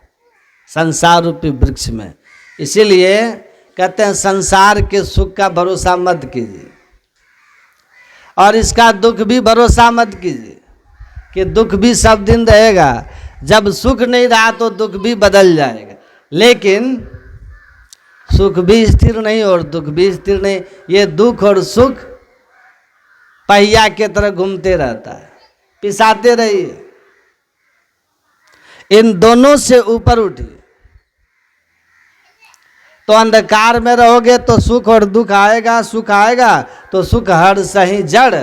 संसार रूपी वृक्ष में। इसीलिए कहते हैं संसार के सुख का भरोसा मत कीजिए, और इसका दुख भी भरोसा मत कीजिए कि दुख भी सब दिन रहेगा। जब सुख नहीं रहा तो दुख भी बदल जाएगा, लेकिन सुख भी स्थिर नहीं और दुख भी स्थिर नहीं। ये दुख और सुख पहिया के तरह घूमते रहता है, पिसाते रहिए, इन दोनों से ऊपर उठिए। तो अंधकार में रहोगे तो सुख और दुख आएगा, सुख आएगा तो सुख हर सही जड़,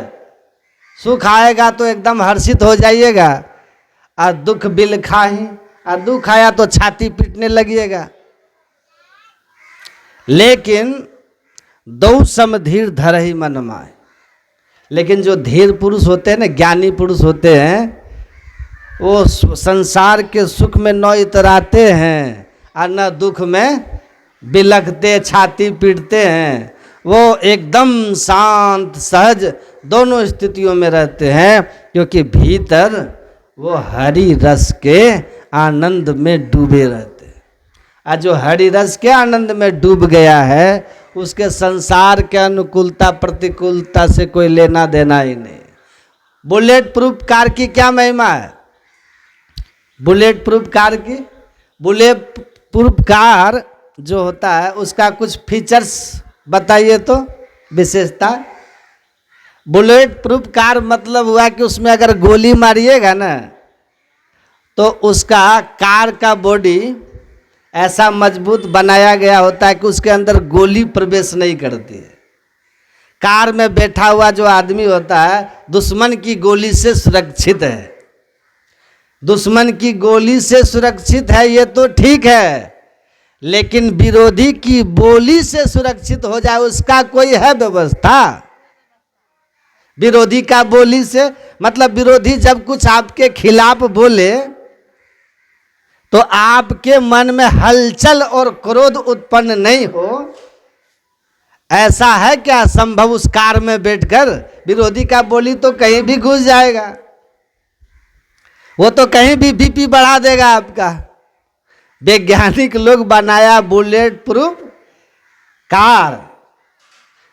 सुख आएगा तो एकदम हर्षित हो जाइएगा, और दुख बिल खाही, और दुख आया तो छाती पीटने लगिएगा। लेकिन दो सम धीर धर ही मन माए। लेकिन जो धीर पुरुष होते हैं ना, ज्ञानी पुरुष होते हैं, वो संसार के सुख में न इतराते हैं और न दुख में बिलखते छाती पीटते हैं। वो एकदम शांत सहज दोनों स्थितियों में रहते हैं, क्योंकि भीतर वो हरि रस के आनंद में डूबे रहते हैं। और जो हरि रस के आनंद में डूब गया है, उसके संसार के अनुकूलता प्रतिकूलता से कोई लेना देना ही नहीं। बुलेट प्रूफ कार की क्या महिमा है? बुलेट प्रूफ कार की, बुलेट प्रूफ कार जो होता है उसका कुछ फीचर्स बताइए तो, विशेषता। बुलेट प्रूफ कार मतलब हुआ कि उसमें अगर गोली मारिएगा ना तो उसका कार का बॉडी ऐसा मजबूत बनाया गया होता है कि उसके अंदर गोली प्रवेश नहीं करती है। कार में बैठा हुआ जो आदमी होता है दुश्मन की गोली से सुरक्षित है। दुश्मन की गोली से सुरक्षित है ये तो ठीक है, लेकिन विरोधी की बोली से सुरक्षित हो जाए उसका कोई है व्यवस्था? विरोधी का बोली से मतलब विरोधी जब कुछ आपके खिलाफ बोले तो आपके मन में हलचल और क्रोध उत्पन्न नहीं हो, ऐसा है क्या संभव? उस कार में बैठकर विरोधी का बोली तो कहीं भी घुस जाएगा, वो तो कहीं भी बीपी बढ़ा देगा आपका। वैज्ञानिक लोग बनाया बुलेट प्रूफ कार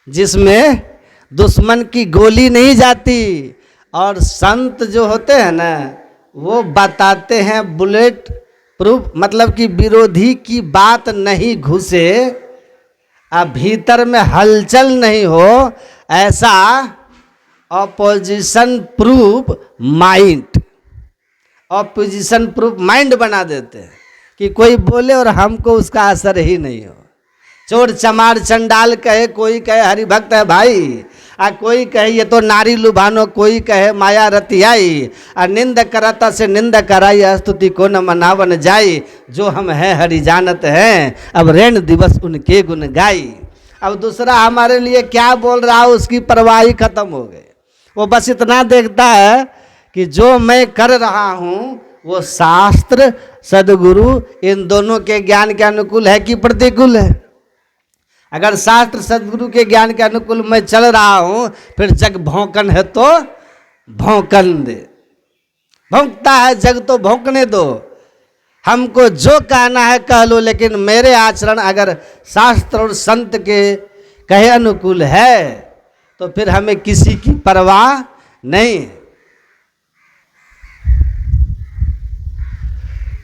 जिसमें दुश्मन की गोली नहीं जाती। और संत जो होते हैं ना वो बताते हैं बुलेट प्रूफ मतलब कि विरोधी की बात नहीं घुसे, अब भीतर में हलचल नहीं हो, ऐसा opposition proof mind, opposition proof mind बना देते हैं कि कोई बोले और हमको उसका असर ही नहीं हो। चोर चमार चंडाल कहे, कोई कहे हरिभक्त है भाई, आ कोई कहे ये तो नारी लुभानो, कोई कहे माया रतियाई, आ निंद करता से निंद कराई, स्तुति को न मनावन जाई, जो हम हैं हरि जानत हैं, अब ऋण दिवस उनके गुण गाई। अब दूसरा हमारे लिए क्या बोल रहा है उसकी परवाह ही खत्म हो गई। वो बस इतना देखता है कि जो मैं कर रहा हूँ वो शास्त्र सदगुरु इन दोनों के ज्ञान के अनुकूल है कि प्रतिकूल है। अगर शास्त्र सदगुरु के ज्ञान के अनुकूल मैं चल रहा हूं, फिर जग भौंकन है तो भौंकन दे, भौंकता है जग तो भौंकने दो, हमको जो कहना है कह लो, लेकिन मेरे आचरण अगर शास्त्र और संत के कहे अनुकूल है तो फिर हमें किसी की परवाह नहीं।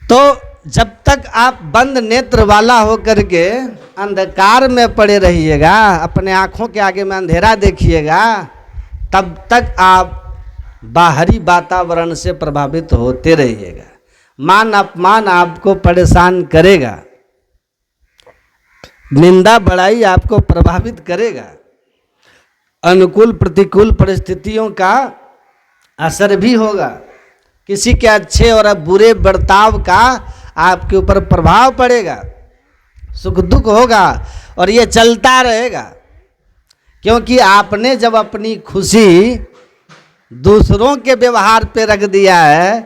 तो जब तक आप बंद नेत्र वाला होकर के अंधकार में पड़े रहिएगा, अपने आँखों के आगे में अंधेरा देखिएगा, तब तक आप बाहरी वातावरण से प्रभावित होते रहिएगा। मान अपमान आपको परेशान करेगा, निंदा बड़ाई आपको प्रभावित करेगा, अनुकूल प्रतिकूल परिस्थितियों का असर भी होगा, किसी के अच्छे और बुरे बर्ताव का आपके ऊपर प्रभाव पड़ेगा, सुख दुख होगा, और ये चलता रहेगा। क्योंकि आपने जब अपनी खुशी दूसरों के व्यवहार पे रख दिया है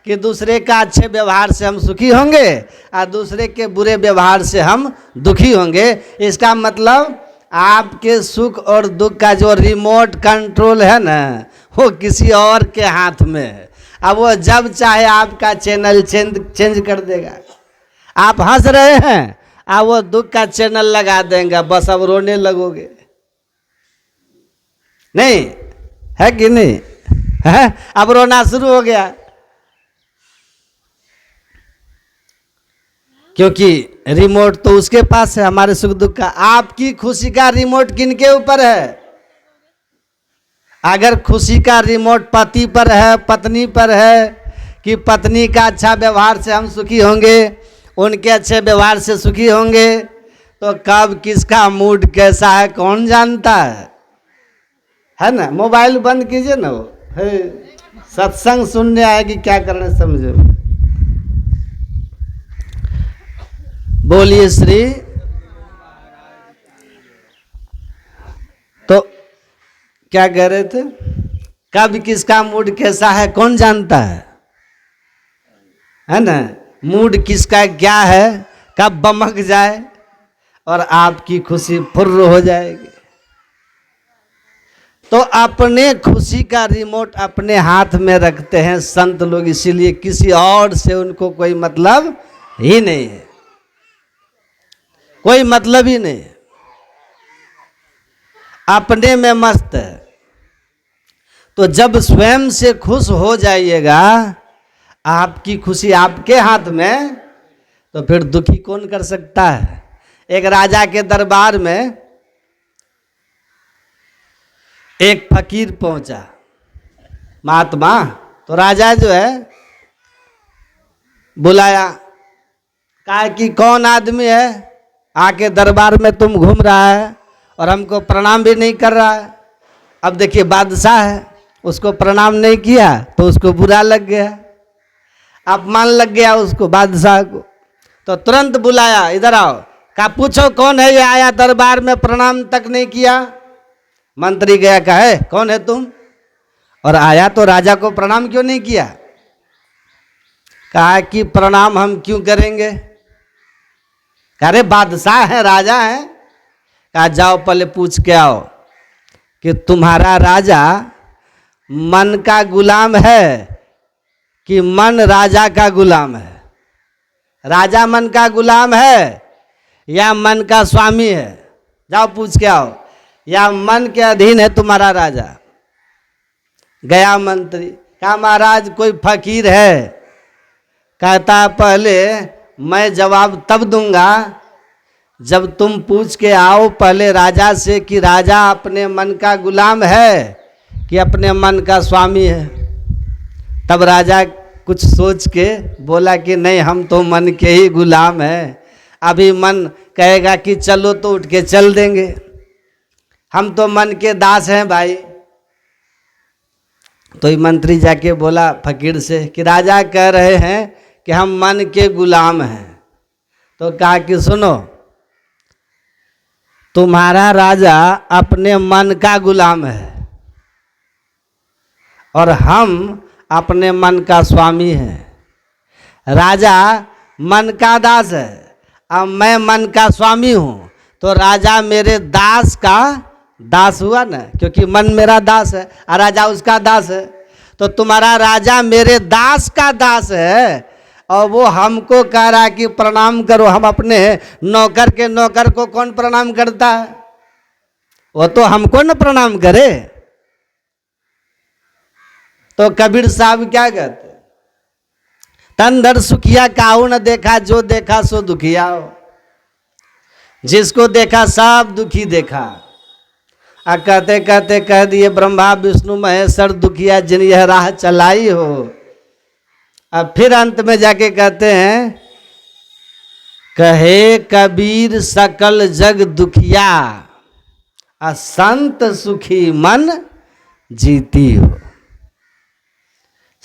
कि दूसरे का अच्छे व्यवहार से हम सुखी होंगे और दूसरे के बुरे व्यवहार से हम दुखी होंगे, इसका मतलब आपके सुख और दुख का जो रिमोट कंट्रोल है ना, वो किसी और के हाथ में है। अब वो जब चाहे आपका चैनल चेंज कर देगा। आप हंस रहे हैं, अब वो दुख का चैनल लगा देंगे, बस अब रोने लगोगे। नहीं है कि नहीं है? अब रोना शुरू हो गया, क्योंकि रिमोट तो उसके पास है हमारे सुख दुख का। आपकी खुशी का रिमोट किनके ऊपर है? अगर खुशी का रिमोट पति पर है, पत्नी पर है, कि पत्नी का अच्छा व्यवहार से हम सुखी होंगे, उनके अच्छे व्यवहार से सुखी होंगे, तो कब किसका मूड कैसा है कौन जानता है ना? मोबाइल बंद कीजिए ना, वो सत्संग सुनने आएगी, क्या करना समझो। बोलिए श्री। तो क्या कह रहे थे? कब किसका मूड कैसा है कौन जानता है ना? मूड किसका क्या है, कब बमक जाए और आपकी खुशी फुर्र हो जाएगी। तो अपने खुशी का रिमोट अपने हाथ में रखते हैं संत लोग, इसीलिए किसी और से उनको कोई मतलब ही नहीं है, कोई मतलब ही नहीं, अपने में मस्त है। तो जब स्वयं से खुश हो जाइएगा, आपकी खुशी आपके हाथ में, तो फिर दुखी कौन कर सकता है? एक राजा के दरबार में एक फकीर पहुंचा, महात्मा। तो राजा जो है बुलाया, कहा कि कौन आदमी है आके दरबार में तुम घूम रहा है और हमको प्रणाम भी नहीं कर रहा है। अब देखिए बादशाह है, उसको प्रणाम नहीं किया तो उसको बुरा लग गया, अपमान लग गया उसको बादशाह को। तो तुरंत बुलाया, इधर आओ, कहा पूछो कौन है ये आया दरबार में प्रणाम तक नहीं किया। मंत्री गया, कहे कौन है तुम, और आया तो राजा को प्रणाम क्यों नहीं किया? कहा कि प्रणाम हम क्यों करेंगे? कह रहे बादशाह है, राजा है। कहा जाओ पहले पूछ के आओ कि तुम्हारा राजा मन का गुलाम है कि मन राजा का गुलाम है? राजा मन का गुलाम है या मन का स्वामी है? जाओ पूछ के आओ। या मन के अधीन है तुम्हारा राजा? गया मंत्री, कहा महाराज कोई फकीर है। कहता पहले मैं जवाब तब दूंगा जब तुम पूछ के आओ पहले राजा से कि राजा अपने मन का गुलाम है कि अपने मन का स्वामी है। तब राजा कुछ सोच के बोला कि नहीं, हम तो मन के ही गुलाम हैं, अभी मन कहेगा कि चलो तो उठ के चल देंगे। हम तो मन के दास हैं भाई। तो ये मंत्री जाके बोला फकीर से कि राजा कह रहे हैं कि हम मन के गुलाम हैं। तो कहा कि सुनो, तुम्हारा राजा अपने मन का गुलाम है और हम अपने मन का स्वामी हैं। राजा मन का दास है, अब मैं मन का स्वामी हूँ, तो राजा मेरे दास का दास हुआ ना, क्योंकि मन मेरा दास है और राजा उसका दास है। तो तुम्हारा राजा मेरे दास का दास है और वो हमको कह रहा है कि प्रणाम करो। हम अपने नौकर के नौकर को कौन प्रणाम करता है? वो तो हमको न प्रणाम करे। तो कबीर साहब क्या कहते, तन धर सुखिया काहू न देखा, जो देखा सो दुखिया हो। जिसको देखा सब दुखी देखा। आ कहते कहते कह दिए ब्रह्मा विष्णु महेश्वर दुखिया जिन यह राह चलाई हो। अब फिर अंत में जाके कहते हैं, कहे कबीर सकल जग दुखिया, आ संत सुखी मन जीती हो।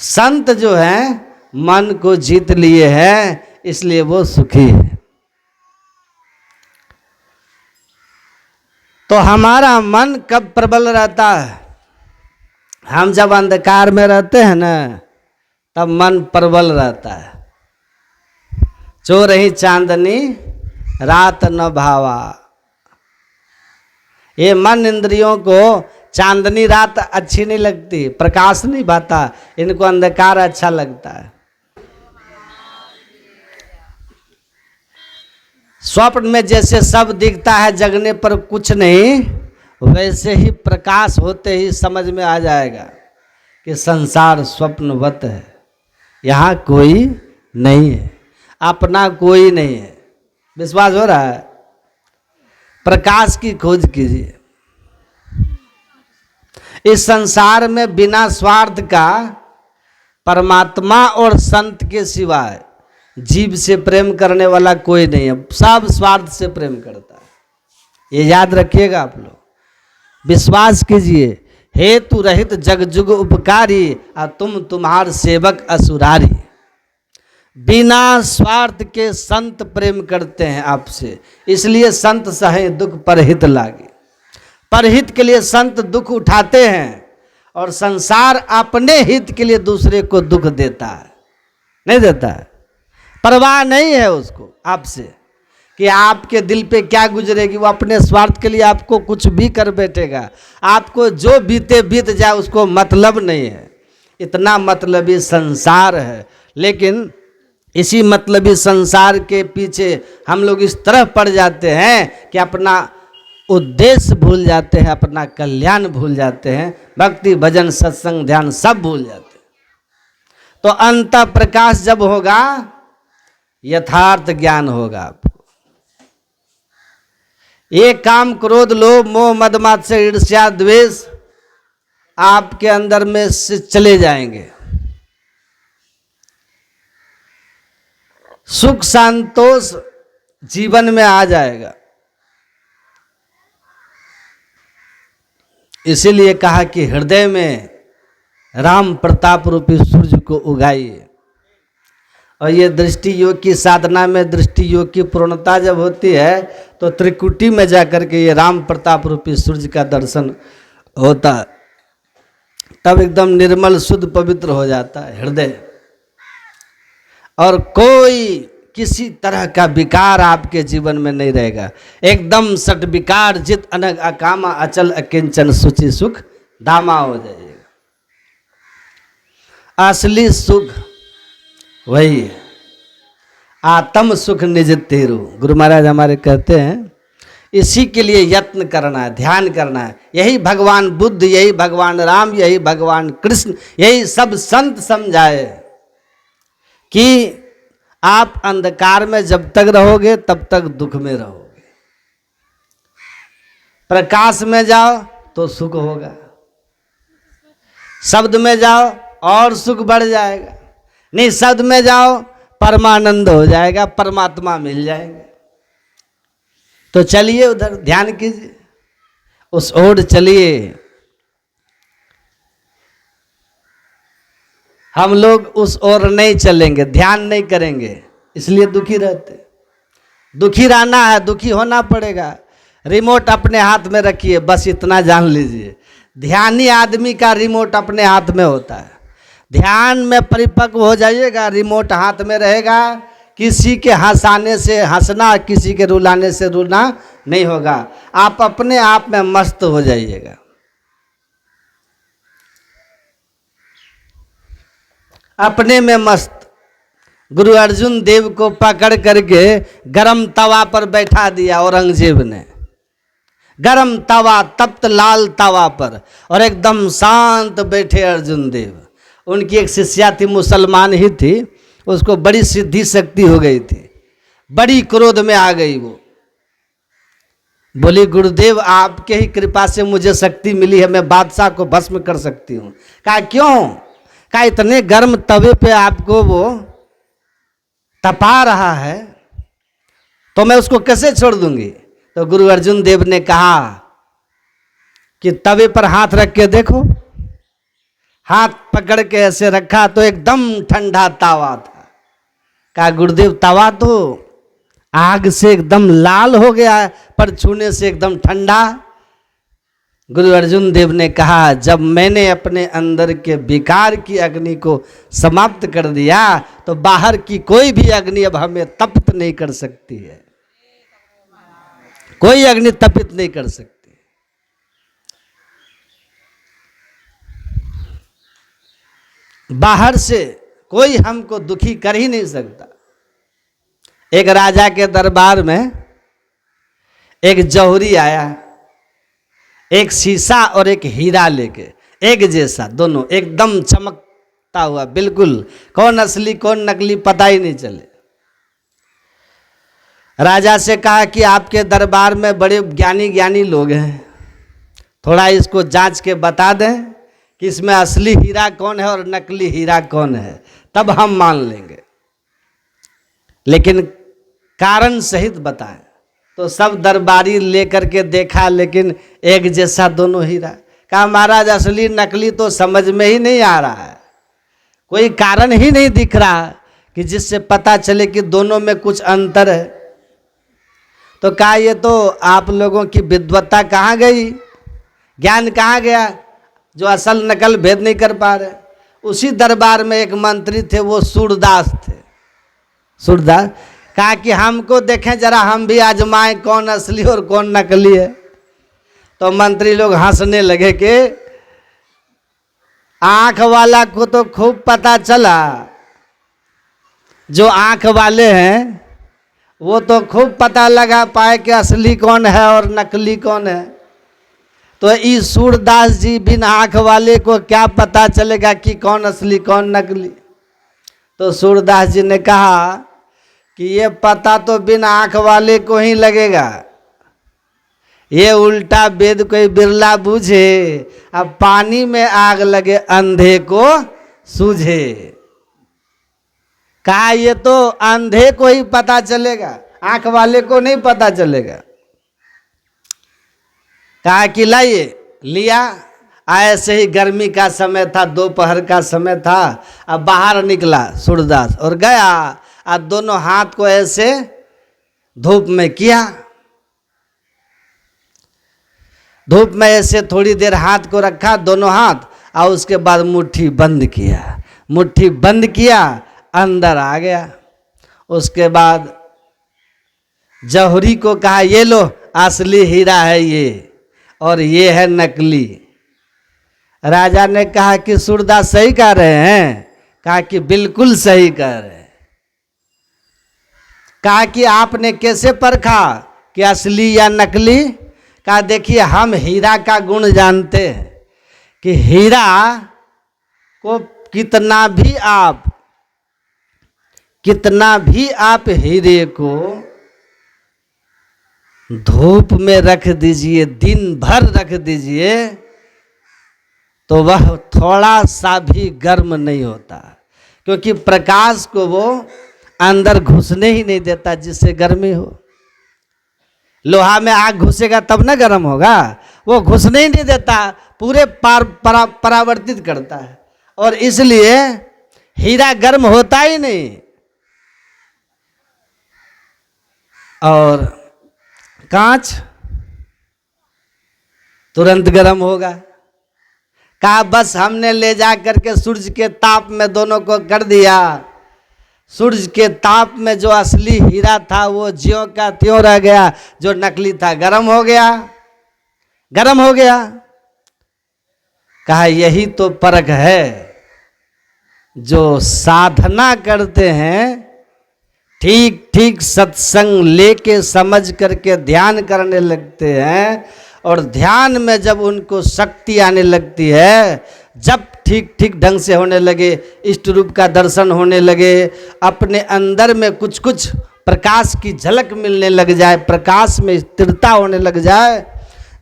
संत जो है मन को जीत लिए हैं, इसलिए वो सुखी है। तो हमारा मन कब प्रबल रहता है? हम जब अंधकार में रहते हैं ना, तब मन प्रबल रहता है। जो रही चांदनी रात न भावा। ये मन इंद्रियों को चांदनी रात अच्छी नहीं लगती, प्रकाश नहीं भाता, इनको अंधकार अच्छा लगता है। स्वप्न में जैसे सब दिखता है, जगने पर कुछ नहीं, वैसे ही प्रकाश होते ही समझ में आ जाएगा कि संसार स्वप्नवत है, यहाँ कोई नहीं है, अपना कोई नहीं है। विश्वास हो रहा है? प्रकाश की खोज कीजिए। इस संसार में बिना स्वार्थ का परमात्मा और संत के सिवाय जीव से प्रेम करने वाला कोई नहीं है। सब स्वार्थ से प्रेम करता है, ये याद रखिएगा आप लोग। विश्वास कीजिए, हेतु रहित जग जुग उपकारी, आ तुम तुम्हार सेवक असुरारी। बिना स्वार्थ के संत प्रेम करते हैं आपसे, इसलिए संत सहे दुख परहित लागे। परहित के लिए संत दुख उठाते हैं, और संसार अपने हित के लिए दूसरे को दुख देता है, नहीं देता है। परवाह नहीं है उसको आपसे कि आपके दिल पे क्या गुजरेगी। वो अपने स्वार्थ के लिए आपको कुछ भी कर बैठेगा। आपको जो बीते बीत जाए उसको मतलब नहीं है। इतना मतलबी संसार है। लेकिन इसी मतलबी संसार के पीछे हम लोग इस तरह पड़ जाते हैं कि अपना उद्देश्य भूल जाते हैं, अपना कल्याण भूल जाते हैं, भक्ति भजन सत्संग ध्यान सब भूल जाते हैं। तो अंत प्रकाश जब होगा, यथार्थ ज्ञान होगा आपको। ये काम क्रोध लोभ मोह मद मात्सर्य ईर्ष्या द्वेष आपके अंदर में से चले जाएंगे। सुख संतोष जीवन में आ जाएगा। इसीलिए कहा कि हृदय में राम प्रताप रूपी सूर्य को उगाइए। और ये दृष्टि योग की साधना में दृष्टि योग की पूर्णता जब होती है, तो त्रिकुटी में जाकर के ये राम प्रताप रूपी सूर्य का दर्शन होता है। तब एकदम निर्मल शुद्ध पवित्र हो जाता है हृदय, और कोई किसी तरह का विकार आपके जीवन में नहीं रहेगा। एकदम सट विकार जित अनग अकामा अचल अकिंचन सुचि सुख धामा हो जाइएगा। असली सुख वही है, आत्म सुख निज तेरू। गुरु महाराज हमारे कहते हैं, इसी के लिए यत्न करना है, ध्यान करना है। यही भगवान बुद्ध, यही भगवान राम, यही भगवान कृष्ण, यही सब संत समझाए कि आप अंधकार में जब तक रहोगे तब तक दुख में रहोगे। प्रकाश में जाओ तो सुख होगा, शब्द में जाओ और सुख बढ़ जाएगा, निःशब्द में जाओ परमानंद हो जाएगा, परमात्मा मिल जाएंगे। तो चलिए उधर ध्यान कीजिए, उस ओर चलिए। हम लोग उस ओर नहीं चलेंगे, ध्यान नहीं करेंगे, इसलिए दुखी रहते। दुखी रहना है, दुखी होना पड़ेगा। रिमोट अपने हाथ में रखिए, बस इतना जान लीजिए, ध्यानी आदमी का रिमोट अपने हाथ में होता है। ध्यान में परिपक्व हो जाइएगा, रिमोट हाथ में रहेगा। किसी के हंसाने से हंसना, किसी के रुलाने से रुला नहीं होगा। आप अपने आप में मस्त हो जाइएगा। अपने में मस्त। गुरु अर्जुन देव को पकड़ करके गरम तवा पर बैठा दिया औरंगजेब ने, गरम तवा, तप्त लाल तवा पर, और एकदम शांत बैठे अर्जुन देव। उनकी एक शिष्या थी, मुसलमान ही थी, उसको बड़ी सिद्धि शक्ति हो गई थी, बड़ी क्रोध में आ गई। वो बोली, गुरुदेव आपके ही कृपा से मुझे शक्ति मिली है, मैं बादशाह को भस्म कर सकती हूँ। कहा क्यों? कहा इतने गर्म तवे पे आपको वो तपा रहा है, तो मैं उसको कैसे छोड़ दूंगी? तो गुरु अर्जुन देव ने कहा कि तवे पर हाथ रख के देखो। हाथ पकड़ के ऐसे रखा तो एकदम ठंडा तवा था। कहा गुरुदेव तवा तो आग से एकदम लाल हो गया है, पर छूने से एकदम ठंडा। गुरु अर्जुन देव ने कहा, जब मैंने अपने अंदर के विकार की अग्नि को समाप्त कर दिया, तो बाहर की कोई भी अग्नि अब हमें तपित नहीं कर सकती है। कोई अग्नि तपित नहीं कर सकती। बाहर से कोई हमको दुखी कर ही नहीं सकता। एक राजा के दरबार में एक जौहरी आया, एक शीशा और एक हीरा लेके, एक जैसा, दोनों एकदम चमकता हुआ, बिल्कुल कौन असली कौन नकली पता ही नहीं चले। राजा से कहा कि आपके दरबार में बड़े ज्ञानी ज्ञानी लोग हैं, थोड़ा इसको जांच के बता दें कि इसमें असली हीरा कौन है और नकली हीरा कौन है, तब हम मान लेंगे, लेकिन कारण सहित बताएं। तो सब दरबारी लेकर के देखा, लेकिन एक जैसा दोनों हीरा। कहा महाराज असली नकली तो समझ में ही नहीं आ रहा है, कोई कारण ही नहीं दिख रहा कि जिससे पता चले कि दोनों में कुछ अंतर है। तो कहा ये तो आप लोगों की विद्वत्ता कहाँ गई, ज्ञान कहाँ गया, जो असल नकल भेद नहीं कर पा रहे। उसी दरबार में एक मंत्री थे, वो सूरदास थे। सूरदास कहा कि हमको देखें जरा, हम भी आजमाएं कौन असली और कौन नकली है। तो मंत्री लोग हंसने लगे कि आंख वाला को तो खूब पता चला, जो आंख वाले हैं वो तो खूब पता लगा पाए कि असली कौन है और नकली कौन है। तो इस सूरदास जी बिन आंख वाले को क्या पता चलेगा कि कौन असली कौन नकली। तो सूरदास जी ने कहा कि ये पता तो बिन आंख वाले को ही लगेगा, ये उल्टा वेद कोई बिरला बूझे, अब पानी में आग लगे अंधे को सूझे। कहा ये तो अंधे को ही पता चलेगा, आंख वाले को नहीं पता चलेगा। कहा कि लाइए, लिया। ऐसे ही गर्मी का समय था, दोपहर का समय था। अब बाहर निकला सूरदास और गया, अब दोनों हाथ को ऐसे धूप में किया। धूप में ऐसे थोड़ी देर हाथ को रखा, दोनों हाथ, और उसके बाद मुट्ठी बंद किया। मुट्ठी बंद किया, अंदर आ गया। उसके बाद जौहरी को कहा ये लो असली हीरा है ये, और ये है नकली। राजा ने कहा कि सूरदास सही कह रहे हैं? कहा कि बिल्कुल सही कह रहे हैं। कहा कि आपने कैसे परखा कि असली या नकली? कहा देखिए हम हीरा का गुण जानते हैं कि हीरा को कितना भी आप हीरे को धूप में रख दीजिए, दिन भर रख दीजिए, तो वह थोड़ा सा भी गर्म नहीं होता, क्योंकि प्रकाश को वो अंदर घुसने ही नहीं देता जिससे गर्मी हो। लोहा में आग घुसेगा तब ना गर्म होगा, वो घुसने ही नहीं देता, पूरे परावर्तित करता है, और इसलिए हीरा गर्म होता ही नहीं। और कांच तुरंत गर्म होगा। कहा बस हमने ले जा करके सूरज के ताप में दोनों को कर दिया, सूरज के ताप में जो असली हीरा था वो ज्यों का त्यों रह गया, जो नकली था गर्म हो गया, गर्म हो गया। कहा यही तो फर्क है, जो साधना करते हैं, ठीक ठीक सत्संग लेके समझ करके ध्यान करने लगते हैं, और ध्यान में जब उनको शक्ति आने लगती है, जब ठीक ठीक ढंग से होने लगे, इष्ट रूप का दर्शन होने लगे, अपने अंदर में कुछ कुछ प्रकाश की झलक मिलने लग जाए, प्रकाश में स्थिरता होने लग जाए,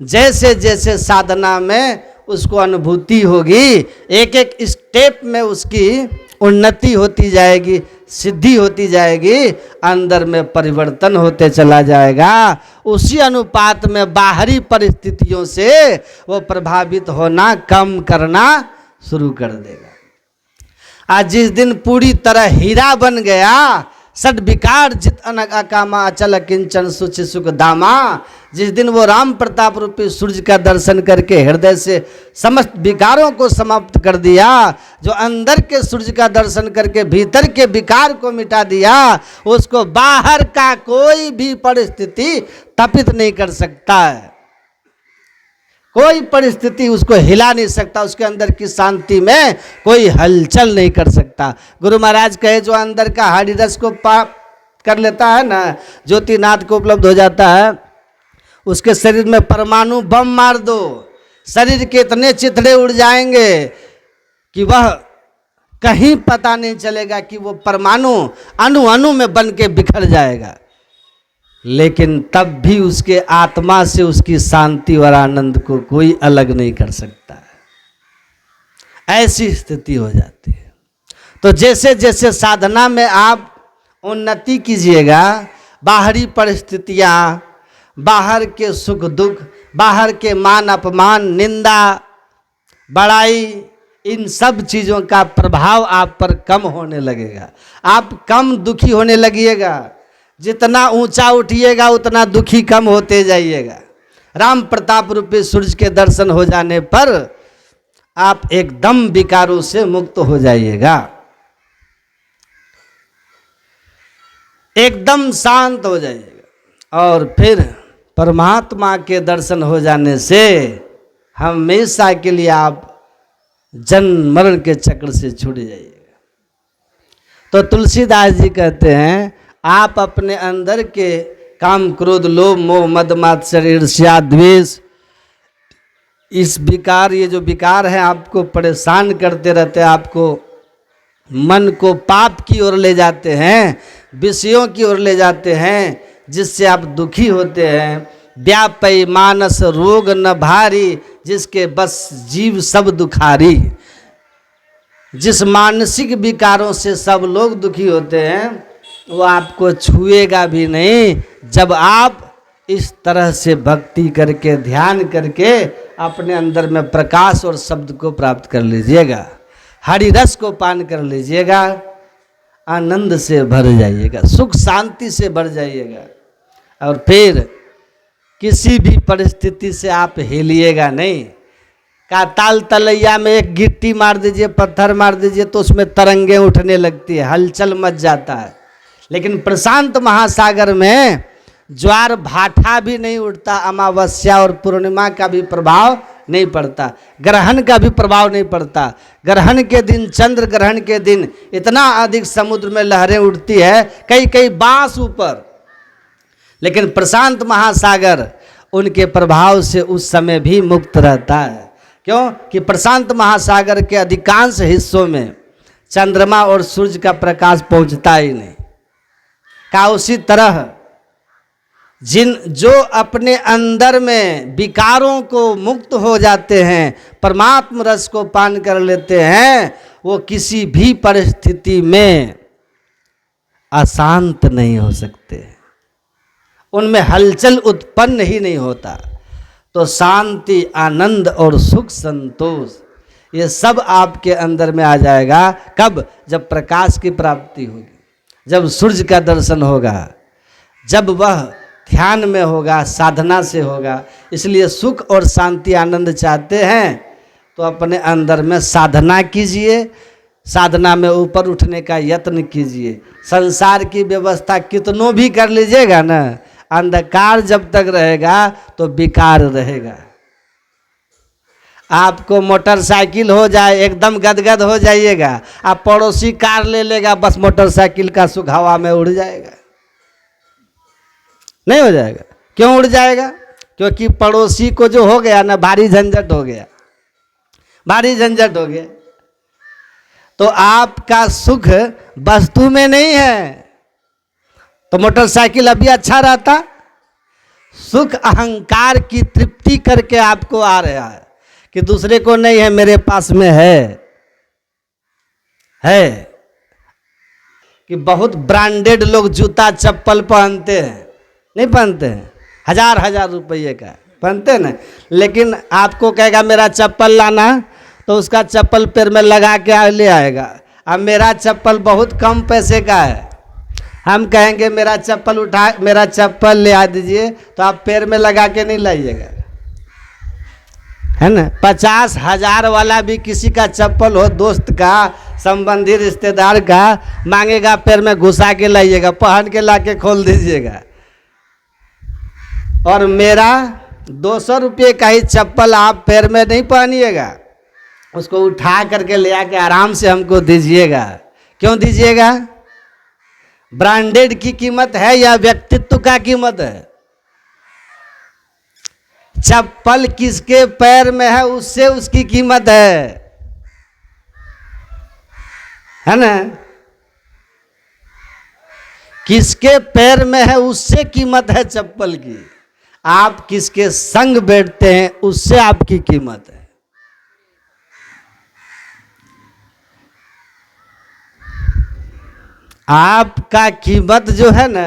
जैसे जैसे साधना में उसको अनुभूति होगी, एक एक स्टेप में उसकी उन्नति होती जाएगी, सिद्धि होती जाएगी, अंदर में परिवर्तन होते चला जाएगा। उसी अनुपात में बाहरी परिस्थितियों से वो प्रभावित होना कम करना शुरू कर देगा। आज जिस दिन पूरी तरह हीरा बन गया, सद विकार जित अनक अकामा अचल किंचन सुच सुख दामा, जिस दिन वो राम प्रताप रूपी सूर्य का दर्शन करके हृदय से समस्त विकारों को समाप्त कर दिया, जो अंदर के सूर्य का दर्शन करके भीतर के विकार को मिटा दिया, उसको बाहर का कोई भी परिस्थिति तपित नहीं कर सकता है, कोई परिस्थिति उसको हिला नहीं सकता, उसके अंदर की शांति में कोई हलचल नहीं कर सकता। गुरु महाराज कहे जो अंदर का हरि रस को पाप कर लेता है ना, ज्योतिनाथ को उपलब्ध हो जाता है, उसके शरीर में परमाणु बम मार दो, शरीर के इतने चिथड़े उड़ जाएंगे कि वह कहीं पता नहीं चलेगा कि वो परमाणु अणु अणु में बन के बिखर जाएगा, लेकिन तब भी उसके आत्मा से उसकी शांति और आनंद को कोई अलग नहीं कर सकता है। ऐसी स्थिति हो जाती है। तो जैसे जैसे साधना में आप उन्नति कीजिएगा, बाहरी परिस्थितियाँ, बाहर के सुख दुख, बाहर के मान अपमान, निंदा, बड़ाई, इन सब चीज़ों का प्रभाव आप पर कम होने लगेगा, आप कम दुखी होने लगिएगा। जितना ऊंचा उठिएगा उतना दुखी कम होते जाइएगा। राम प्रताप रूपी सूर्य के दर्शन हो जाने पर आप एकदम विकारों से मुक्त हो जाइएगा, एकदम शांत हो जाइएगा, और फिर परमात्मा के दर्शन हो जाने से हमेशा के लिए आप जन्म मरण के चक्र से छूट जाइएगा। तो तुलसीदास जी कहते हैं, आप अपने अंदर के काम क्रोध लोभ मोह मद मात्सर्य ईर्ष्या द्वेष, इस विकार, ये जो विकार है आपको परेशान करते रहते हैं, आपको मन को पाप की ओर ले जाते हैं, विषयों की ओर ले जाते हैं, जिससे आप दुखी होते हैं। व्यापई मानस रोग न भारी, जिसके बस जीव सब दुखारी। जिस मानसिक विकारों से सब लोग दुखी होते हैं वो आपको छुएगा भी नहीं, जब आप इस तरह से भक्ति करके ध्यान करके अपने अंदर में प्रकाश और शब्द को प्राप्त कर लीजिएगा, हरि रस को पान कर लीजिएगा, आनंद से भर जाइएगा, सुख शांति से भर जाइएगा, और फिर किसी भी परिस्थिति से आप हिलिएगा नहीं। का ताल तलैया में एक गिट्टी मार दीजिए, पत्थर मार दीजिए तो उसमें तरंगे उठने लगती है, हलचल मच जाता है, लेकिन प्रशांत महासागर में ज्वार भाटा भी नहीं उठता, अमावस्या और पूर्णिमा का भी प्रभाव नहीं पड़ता, ग्रहण का भी प्रभाव नहीं पड़ता। ग्रहण के दिन, चंद्र ग्रहण के दिन इतना अधिक समुद्र में लहरें उठती है, कई कई बांस ऊपर, लेकिन प्रशांत महासागर उनके प्रभाव से उस समय भी मुक्त रहता है। क्यों? कि प्रशांत महासागर के अधिकांश हिस्सों में चंद्रमा और सूर्य का प्रकाश पहुंचता ही नहीं। का उसी तरह जो अपने अंदर में विकारों को मुक्त हो जाते हैं, परमात्म रस को पान कर लेते हैं, वो किसी भी परिस्थिति में अशांत नहीं हो सकते, उनमें हलचल उत्पन्न ही नहीं होता। तो शांति, आनंद और सुख, संतोष, ये सब आपके अंदर में आ जाएगा। कब? जब प्रकाश की प्राप्ति होगी, जब सूर्य का दर्शन होगा, जब वह ध्यान में होगा, साधना से होगा। इसलिए सुख और शांति, आनंद चाहते हैं तो अपने अंदर में साधना कीजिए, साधना में ऊपर उठने का यत्न कीजिए। संसार की व्यवस्था कितनों भी कर लीजिएगा ना, अंधकार जब तक रहेगा तो बेकार रहेगा। आपको मोटरसाइकिल हो जाए एकदम गदगद हो जाइएगा, आप पड़ोसी कार ले लेगा, बस मोटरसाइकिल का सुख हवा में उड़ जाएगा। नहीं हो जाएगा। क्यों उड़ जाएगा? क्योंकि पड़ोसी को जो हो गया ना, भारी झंझट हो गया, भारी झंझट हो गया। तो आपका सुख वस्तु में नहीं है, तो मोटरसाइकिल अभी अच्छा रहता। सुख अहंकार की तृप्ति करके आपको आ रहा है कि दूसरे को नहीं है, मेरे पास में है। कि बहुत ब्रांडेड लोग जूता चप्पल पहनते हैं, नहीं पहनते हैं, हजार हजार रुपये का पहनते हैं ना, लेकिन आपको कहेगा मेरा चप्पल लाना, तो उसका चप्पल पैर में लगा के ले आएगा। अब मेरा चप्पल बहुत कम पैसे का है, हम कहेंगे मेरा चप्पल मेरा चप्पल ले आ दीजिए, तो आप पैर में लगा के नहीं लाइएगा, है ना। 50,000 वाला भी किसी का चप्पल हो, दोस्त का, संबंधी, रिश्तेदार का, मांगेगा, पैर में घुसा के लाइएगा, पहन के ला के खोल दीजिएगा। और मेरा 200 रुपये का ही चप्पल आप पैर में नहीं पहनिएगा, उसको उठा करके ले आके आराम से हमको दीजिएगा। क्यों दीजिएगा? ब्रांडेड की कीमत है या व्यक्तित्व का कीमत है? चप्पल किसके पैर में है उससे उसकी कीमत है ना। किसके पैर में है उससे कीमत है चप्पल की। आप किसके संग बैठते हैं उससे आपकी कीमत है। आपका कीमत जो है ना,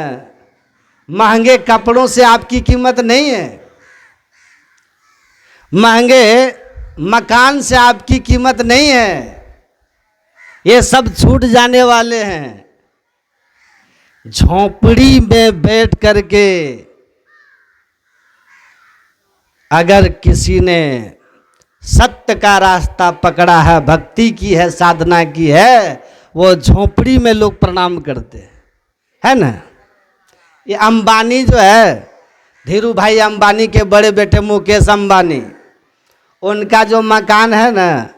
महंगे कपड़ों से आपकी कीमत नहीं है, महंगे मकान से आपकी कीमत नहीं है। ये सब छूट जाने वाले हैं। झोपड़ी में बैठ करके अगर किसी ने सत्य का रास्ता पकड़ा है, भक्ति की है, साधना की है, वो झोपड़ी में लोग प्रणाम करते हैं, है ना। ये अंबानी जो है, धीरू भाई अंबानी के बड़े बेटे मुकेश अंबानी, उनका जो मकान है ना,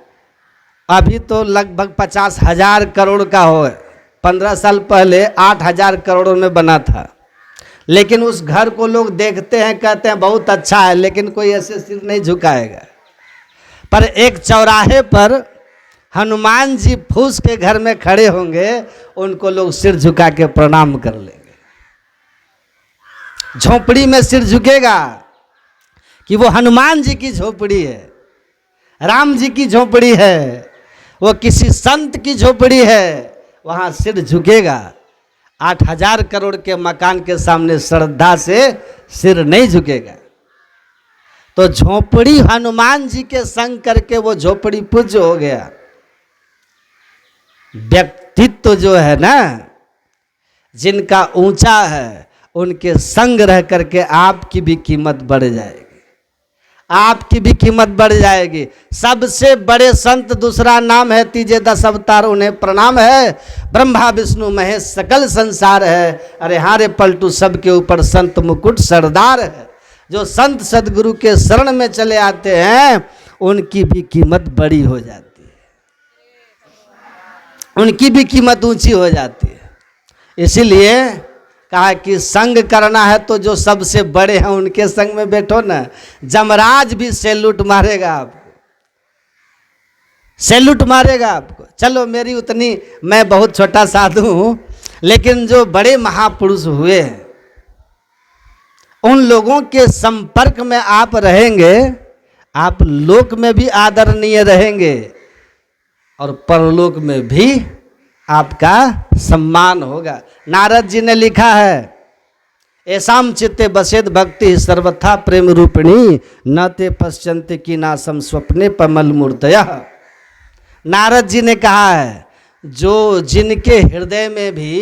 अभी तो लगभग 50,000 करोड़ का हो। 15 साल पहले 8,000 करोड़ में बना था। लेकिन उस घर को लोग देखते हैं, कहते हैं बहुत अच्छा है, लेकिन कोई ऐसे सिर नहीं झुकाएगा। पर एक चौराहे पर हनुमान जी फूस के घर में खड़े होंगे, उनको लोग सिर झुका के प्रणाम कर लेंगे। झोपड़ी में सिर झुकेगा कि वो हनुमान जी की झोपड़ी है, राम जी की झोपड़ी है, वो किसी संत की झोपड़ी है, वहां सिर झुकेगा। 8,000 करोड़ के मकान के सामने श्रद्धा से सिर नहीं झुकेगा। तो झोपड़ी हनुमान जी के संग करके वो झोपड़ी पूज्य हो गया। व्यक्तित्व जो है ना, जिनका ऊंचा है, उनके संग रह करके आपकी भी कीमत बढ़ जाएगी, आपकी भी कीमत बढ़ जाएगी। सबसे बड़े संत दूसरा नाम है, तीजे 10 अवतार उन्हें प्रणाम है, ब्रह्मा विष्णु महेश सकल संसार है। अरे हारे पलटू सबके ऊपर संत मुकुट सरदार है। जो संत सदगुरु के शरण में चले आते हैं, उनकी भी कीमत बड़ी हो जाती है, उनकी भी कीमत ऊंची हो जाती है। इसीलिए कहा कि संग करना है तो जो सबसे बड़े हैं उनके संग में बैठो ना। जमराज भी सैल्यूट मारेगा आपको, सैल्यूट मारेगा आपको। चलो मेरी उतनी, मैं बहुत छोटा साधु हूं, लेकिन जो बड़े महापुरुष हुए हैं, उन लोगों के संपर्क में आप रहेंगे, आप लोक में भी आदरणीय रहेंगे और परलोक में भी आपका सम्मान होगा। नारद जी ने लिखा है, ऐसाम चित्ते बसेद भक्ति सर्वथा प्रेम रूपिणी न ते पश्चंते की नासम स्वप्ने पमल मूर्तया। नारद जी ने कहा है जो जिनके हृदय में भी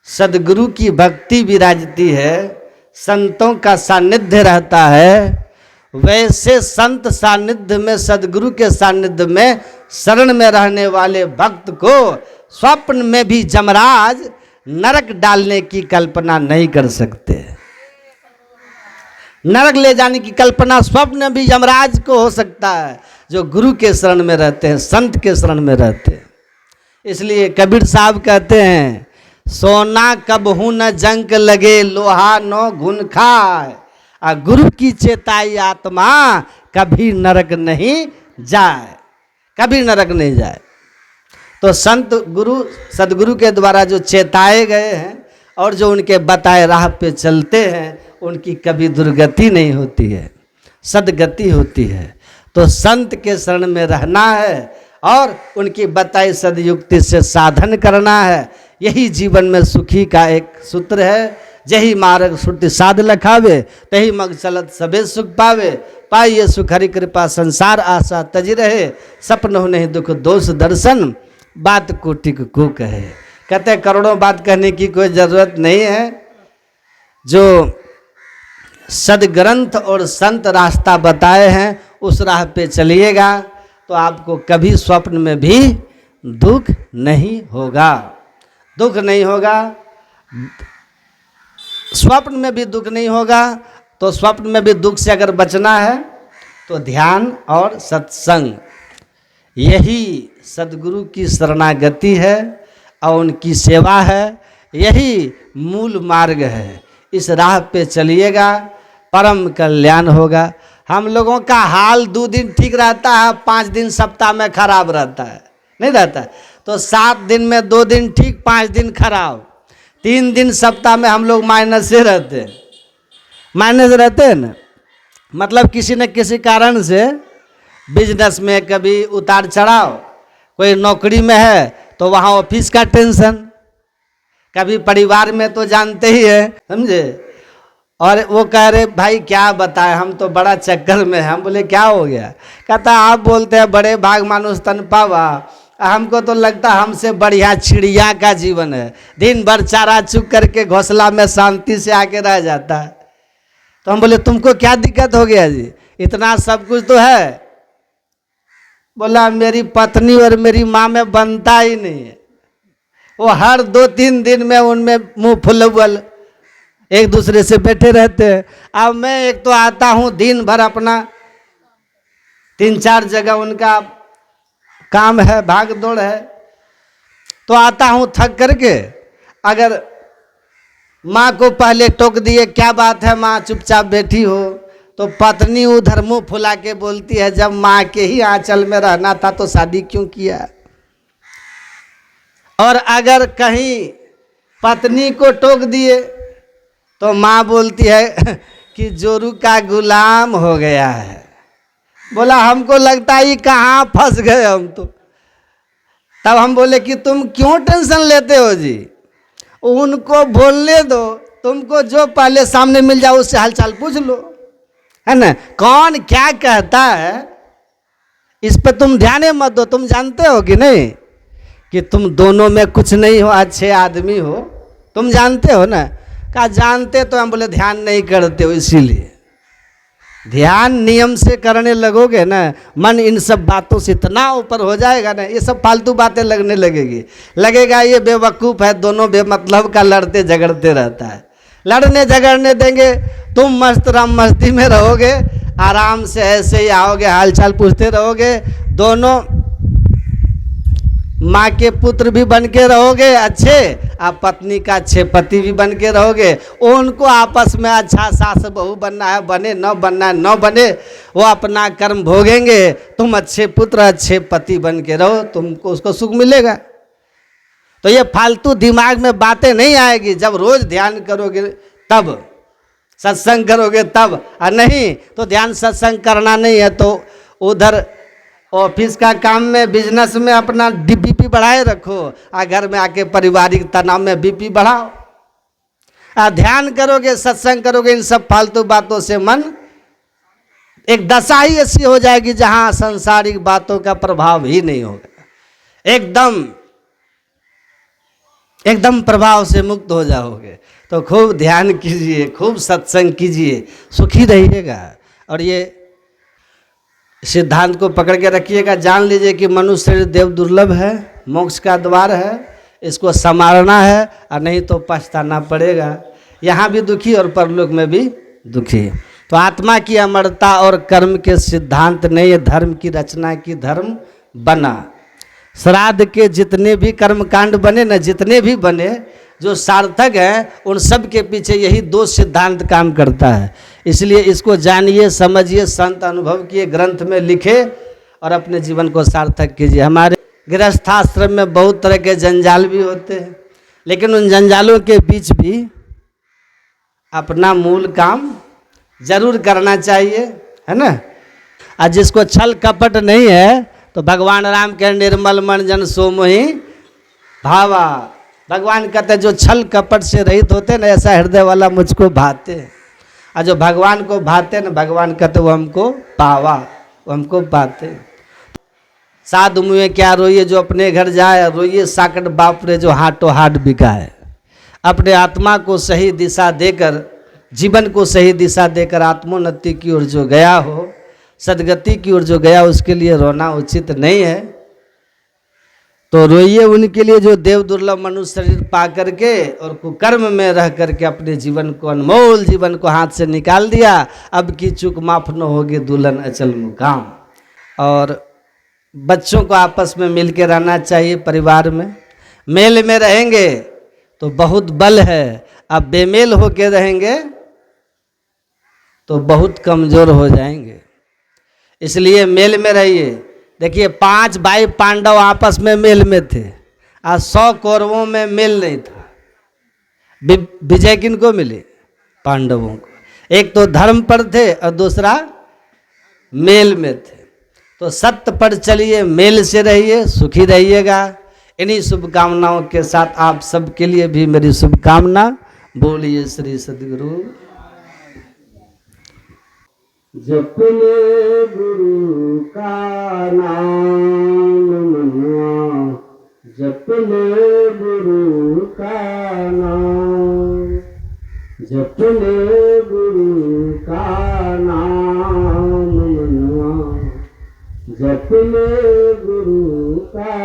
सदगुरु की भक्ति विराजती है, संतों का सानिध्य रहता है, वैसे संत सानिध्य में, सदगुरु के सानिध्य में शरण में रहने वाले भक्त को स्वप्न में भी जमराज नरक डालने की कल्पना नहीं कर सकते। नरक ले जाने की कल्पना स्वप्न में भी यमराज को हो सकता है, जो गुरु के शरण में रहते हैं, संत के शरण में रहते हैं। इसलिए कबीर साहब कहते हैं, सोना कबहू न जंक लगे, लोहा नो घुन खाए, और गुरु की चेताई आत्मा कभी नरक नहीं जाए, कभी नरक नहीं जाए। तो संत गुरु सदगुरु के द्वारा जो चेताए गए हैं और जो उनके बताए राह पे चलते हैं, उनकी कभी दुर्गति नहीं होती है, सदगति होती है। तो संत के शरण में रहना है और उनकी बताई सदयुक्ति से साधन करना है। यही जीवन में सुखी का एक सूत्र है। जही मार्ग श्रुति साध लखावे, तही मग चलत सबे सुख पावे, पाइए सुख हरि कृपा संसार आशा तजी रहे, सपन हो नहीं दुख दोष दर्शन, बात कोटिक को कहे। कहते करोड़ों बात कहने की कोई ज़रूरत नहीं है। जो सदग्रंथ और संत रास्ता बताए हैं उस राह पे चलिएगा तो आपको कभी स्वप्न में भी दुख नहीं होगा, दुख नहीं होगा। स्वप्न में भी दुख नहीं होगा। तो स्वप्न में भी दुख से अगर बचना है तो ध्यान और सत्संग, यही सदगुरु की शरणागति है और उनकी सेवा है, यही मूल मार्ग है। इस राह पे चलिएगा, परम कल्याण होगा। हम लोगों का हाल 2 दिन ठीक रहता है, 5 दिन सप्ताह में खराब रहता है, नहीं रहता है। तो 7 दिन में 2 दिन ठीक, 5 दिन खराब, 3 दिन सप्ताह में हम लोग माइनस से रहते हैं, माइनस रहते हैं ना। मतलब किसी न किसी कारण से बिजनेस में कभी उतार चढ़ाव, कोई नौकरी में है तो वहाँ ऑफिस का टेंशन, कभी परिवार में तो जानते ही है, समझे। और वो कह रहे भाई क्या बताएं, हम तो बड़ा चक्कर में हैं। हम बोले क्या हो गया? कहता आप बोलते हैं बड़े भाग मानुष तन पावा, हमको तो लगता हमसे बढ़िया चिड़िया का जीवन है, दिन भर चारा चुग करके घोंसला में शांति से आके रह जाता है। तो हम बोले तुमको क्या दिक्कत हो गया जी, इतना सब कुछ तो है। बोला मेरी पत्नी और मेरी माँ में बनता ही नहीं है, वो हर 2-3 दिन में उनमें मुंह फुलवल एक दूसरे से बैठे रहते हैं। अब मैं एक तो आता हूँ दिन भर, अपना 3-4 जगह उनका काम है, भाग दौड़ है, तो आता हूँ थक करके। अगर माँ को पहले टोक दिए क्या बात है माँ चुपचाप बैठी हो, तो पत्नी उधर मुंह फुला के बोलती है जब माँ के ही आंचल में रहना था तो शादी क्यों किया। और अगर कहीं पत्नी को टोक दिए तो माँ बोलती है कि जोरू का गुलाम हो गया है। बोला हमको लगता है कहाँ फंस गए हम तो। तब हम बोले कि तुम क्यों टेंशन लेते हो जी, उनको बोलने दो, तुमको जो पहले सामने मिल जाओ उससे हालचाल पूछ लो, है ना। कौन क्या कहता है इस पे तुम ध्यान मत दो। तुम जानते हो कि नहीं कि तुम दोनों में कुछ नहीं हो, अच्छे आदमी हो, तुम जानते हो ना। कहा जानते तो हम बोले ध्यान नहीं करते हो, इसीलिए ध्यान नियम से करने लगोगे ना, मन इन सब बातों से इतना ऊपर हो जाएगा ना, ये सब फालतू बातें लगने लगेगी। लगेगा ये बेवकूफ़ है, दोनों बेमतलब का लड़ते झगड़ते रहता है। लड़ने झगड़ने देंगे, तुम मस्त राम मस्ती में रहोगे, आराम से ऐसे ही आओगे, हालचाल पूछते रहोगे, दोनों माँ के पुत्र भी बन के रहोगे अच्छे, आप पत्नी का अच्छे पति भी बन के रहोगे। उनको आपस में अच्छा सास बहू बनना है बने, न बनना है न बने, वो अपना कर्म भोगेंगे। तुम अच्छे पुत्र अच्छे पति बन के रहो, तुमको उसको सुख मिलेगा। तो ये फालतू दिमाग में बातें नहीं आएगी जब रोज ध्यान करोगे तब, सत्संग करोगे तब। और नहीं तो ध्यान सत्संग करना नहीं है तो उधर ऑफिस का काम में, बिजनेस में अपना बीपी बढ़ाए रखो, और घर में आके पारिवारिक तनाव में बीपी बढ़ाओ। ध्यान करोगे, सत्संग करोगे, इन सब फालतू बातों से मन, एक दशा ही ऐसी हो जाएगी जहां सांसारिक बातों का प्रभाव ही नहीं होगा, एकदम एकदम प्रभाव से मुक्त हो जाओगे। तो खूब ध्यान कीजिए, खूब सत्संग कीजिए, सुखी रहिएगा। और ये सिद्धांत को पकड़ के रखिएगा, जान लीजिए कि मनुष्य शरीर देव दुर्लभ है, मोक्ष का द्वार है, इसको संवारना है, और नहीं तो पछताना पड़ेगा, यहाँ भी दुखी और परलोक में भी दुखी। तो आत्मा की अमरता और कर्म के सिद्धांत ने ये धर्म की रचना की, धर्म बना। श्राद्ध के जितने भी कर्म कांड बने न, जितने भी बने जो सार्थक हैं, उन सब के पीछे यही दो सिद्धांत काम करता है। इसलिए इसको जानिए, समझिए, संत अनुभव किए, ग्रंथ में लिखे और अपने जीवन को सार्थक कीजिए। हमारे गृहस्थाश्रम में बहुत तरह के जंजाल भी होते हैं, लेकिन उन जंजालों के बीच भी अपना मूल काम जरूर करना चाहिए, है ना। और जिसको छल कपट नहीं है, तो भगवान राम के निर्मल मन जन सो मोहि भावा, भगवान कहते जो छल कपट से रहित होते ना, ऐसा हृदय वाला मुझको भाते हैं। और जो भगवान को भाते ना, भगवान कहते वो हमको पावा, वो हमको पाते। साधु मुँह क्या रोइए जो अपने घर जाए, रोइए साकट बाप रे जो हाथों हाथ बिकाए। अपने आत्मा को सही दिशा देकर, जीवन को सही दिशा देकर आत्मोन्नति की ओर जो गया हो, सदगति की ओर जो गया, उसके लिए रोना उचित नहीं है। तो रोइए उनके लिए जो देव दुर्लभ मनुष्य शरीर पा करके और कुकर्म में रह करके अपने जीवन को, अनमोल जीवन को हाथ से निकाल दिया। अब की चूक माफ न होगी दुल्हन अचल मुकाम। और बच्चों को आपस में मिल के रहना चाहिए, परिवार में मेल में रहेंगे तो बहुत बल है, अब बेमेल होके रहेंगे तो बहुत कमज़ोर हो जाएंगे। इसलिए मेल में रहिए। देखिए 5 भाई पांडव आपस में मेल में थे, आज 100 कौरवों में मेल नहीं था। विजय किनको मिले? पांडवों को। एक तो धर्म पर थे और दूसरा मेल में थे। तो सत्य पर चलिए, मेल से रहिए, सुखी रहिएगा। इन्हीं शुभकामनाओं के साथ आप सबके लिए भी मेरी शुभकामना। बोलिए श्री सद्गुरु। जप ले गुरु का नाम मनुआ, जप ले गुरु का नाम, जप ले गुरु का नाम मनुआ, जप ले गुरु का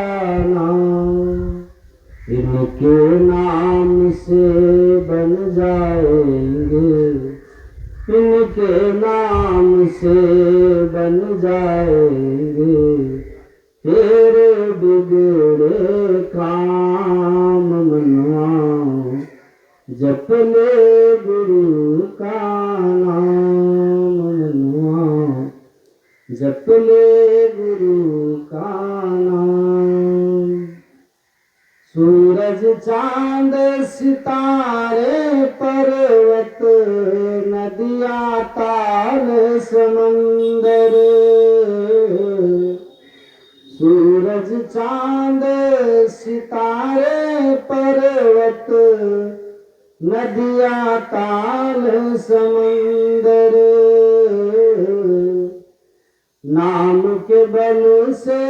नाम। इनके नाम से बन जाएंगे, इनके नाम से बन जाएंगे तेरे बिगड़े काम मनुआ। जप ले गुरु का नाम मनुआ, जप ले गुरु का नाम। सूरज चांद सितारे पर्वत नदियाँ ताल समंदर, सूरज चांद सितारे पर्वत नदियाँ ताल समंदर, नाम के बल से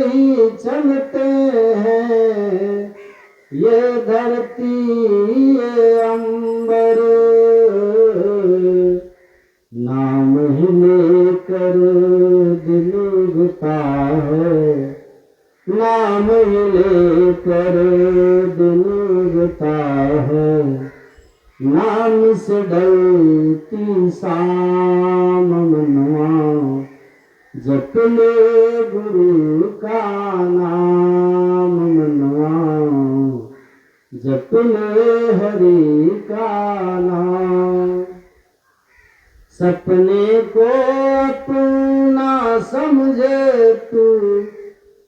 ही चलते हैं ये धरती ये अंबर। नाम ही लेकर दिल उगता है, नाम ही लेकर दिल उगता है, नाम से डलती शाम मनुआ। जप ले गुरु का नाम मनुआ, जप ले हरि का नाम। सपने को अपना समझे तू,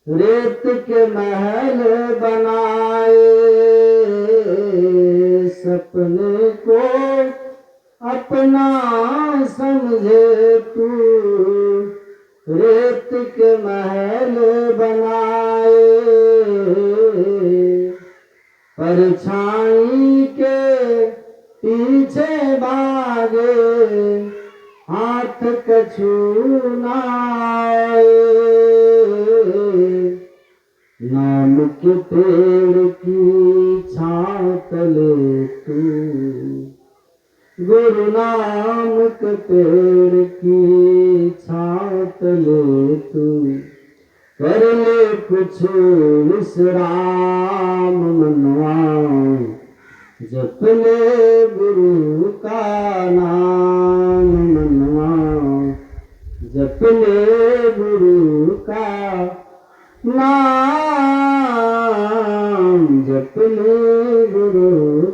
रेत के महल बनाए, सपने को अपना समझे तू, रेत के महल बनाए। परछाई के कछु नाए, नाम के पेड़ की छाँव तले तू, गुरु नाम के पेड़ की छाँव तले तू, कर ले कुछ विश्राम मनवा, जप ले गुरु का नाम मनवा, जप ले गुरु का नाम, जप ले गुरु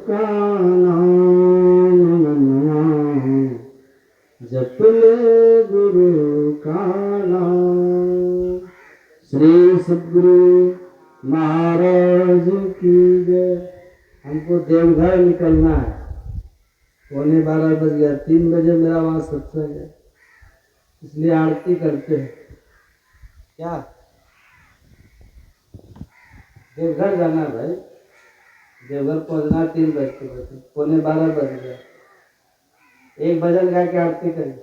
का नाम मनवा, जप ले गुरु का नाम। श्री सद्गुरु महाराज की जय। हमको देवघर निकलना है, 11:15 बज गया, 3 बजे मेरा वहाँ सत्संग है, इसलिए आरती करते हैं। क्या देवघर जाना है भाई, देवघर पहुँचना 3 बजे, 11:15 बज गया, 1 भजन गा के आरती करें।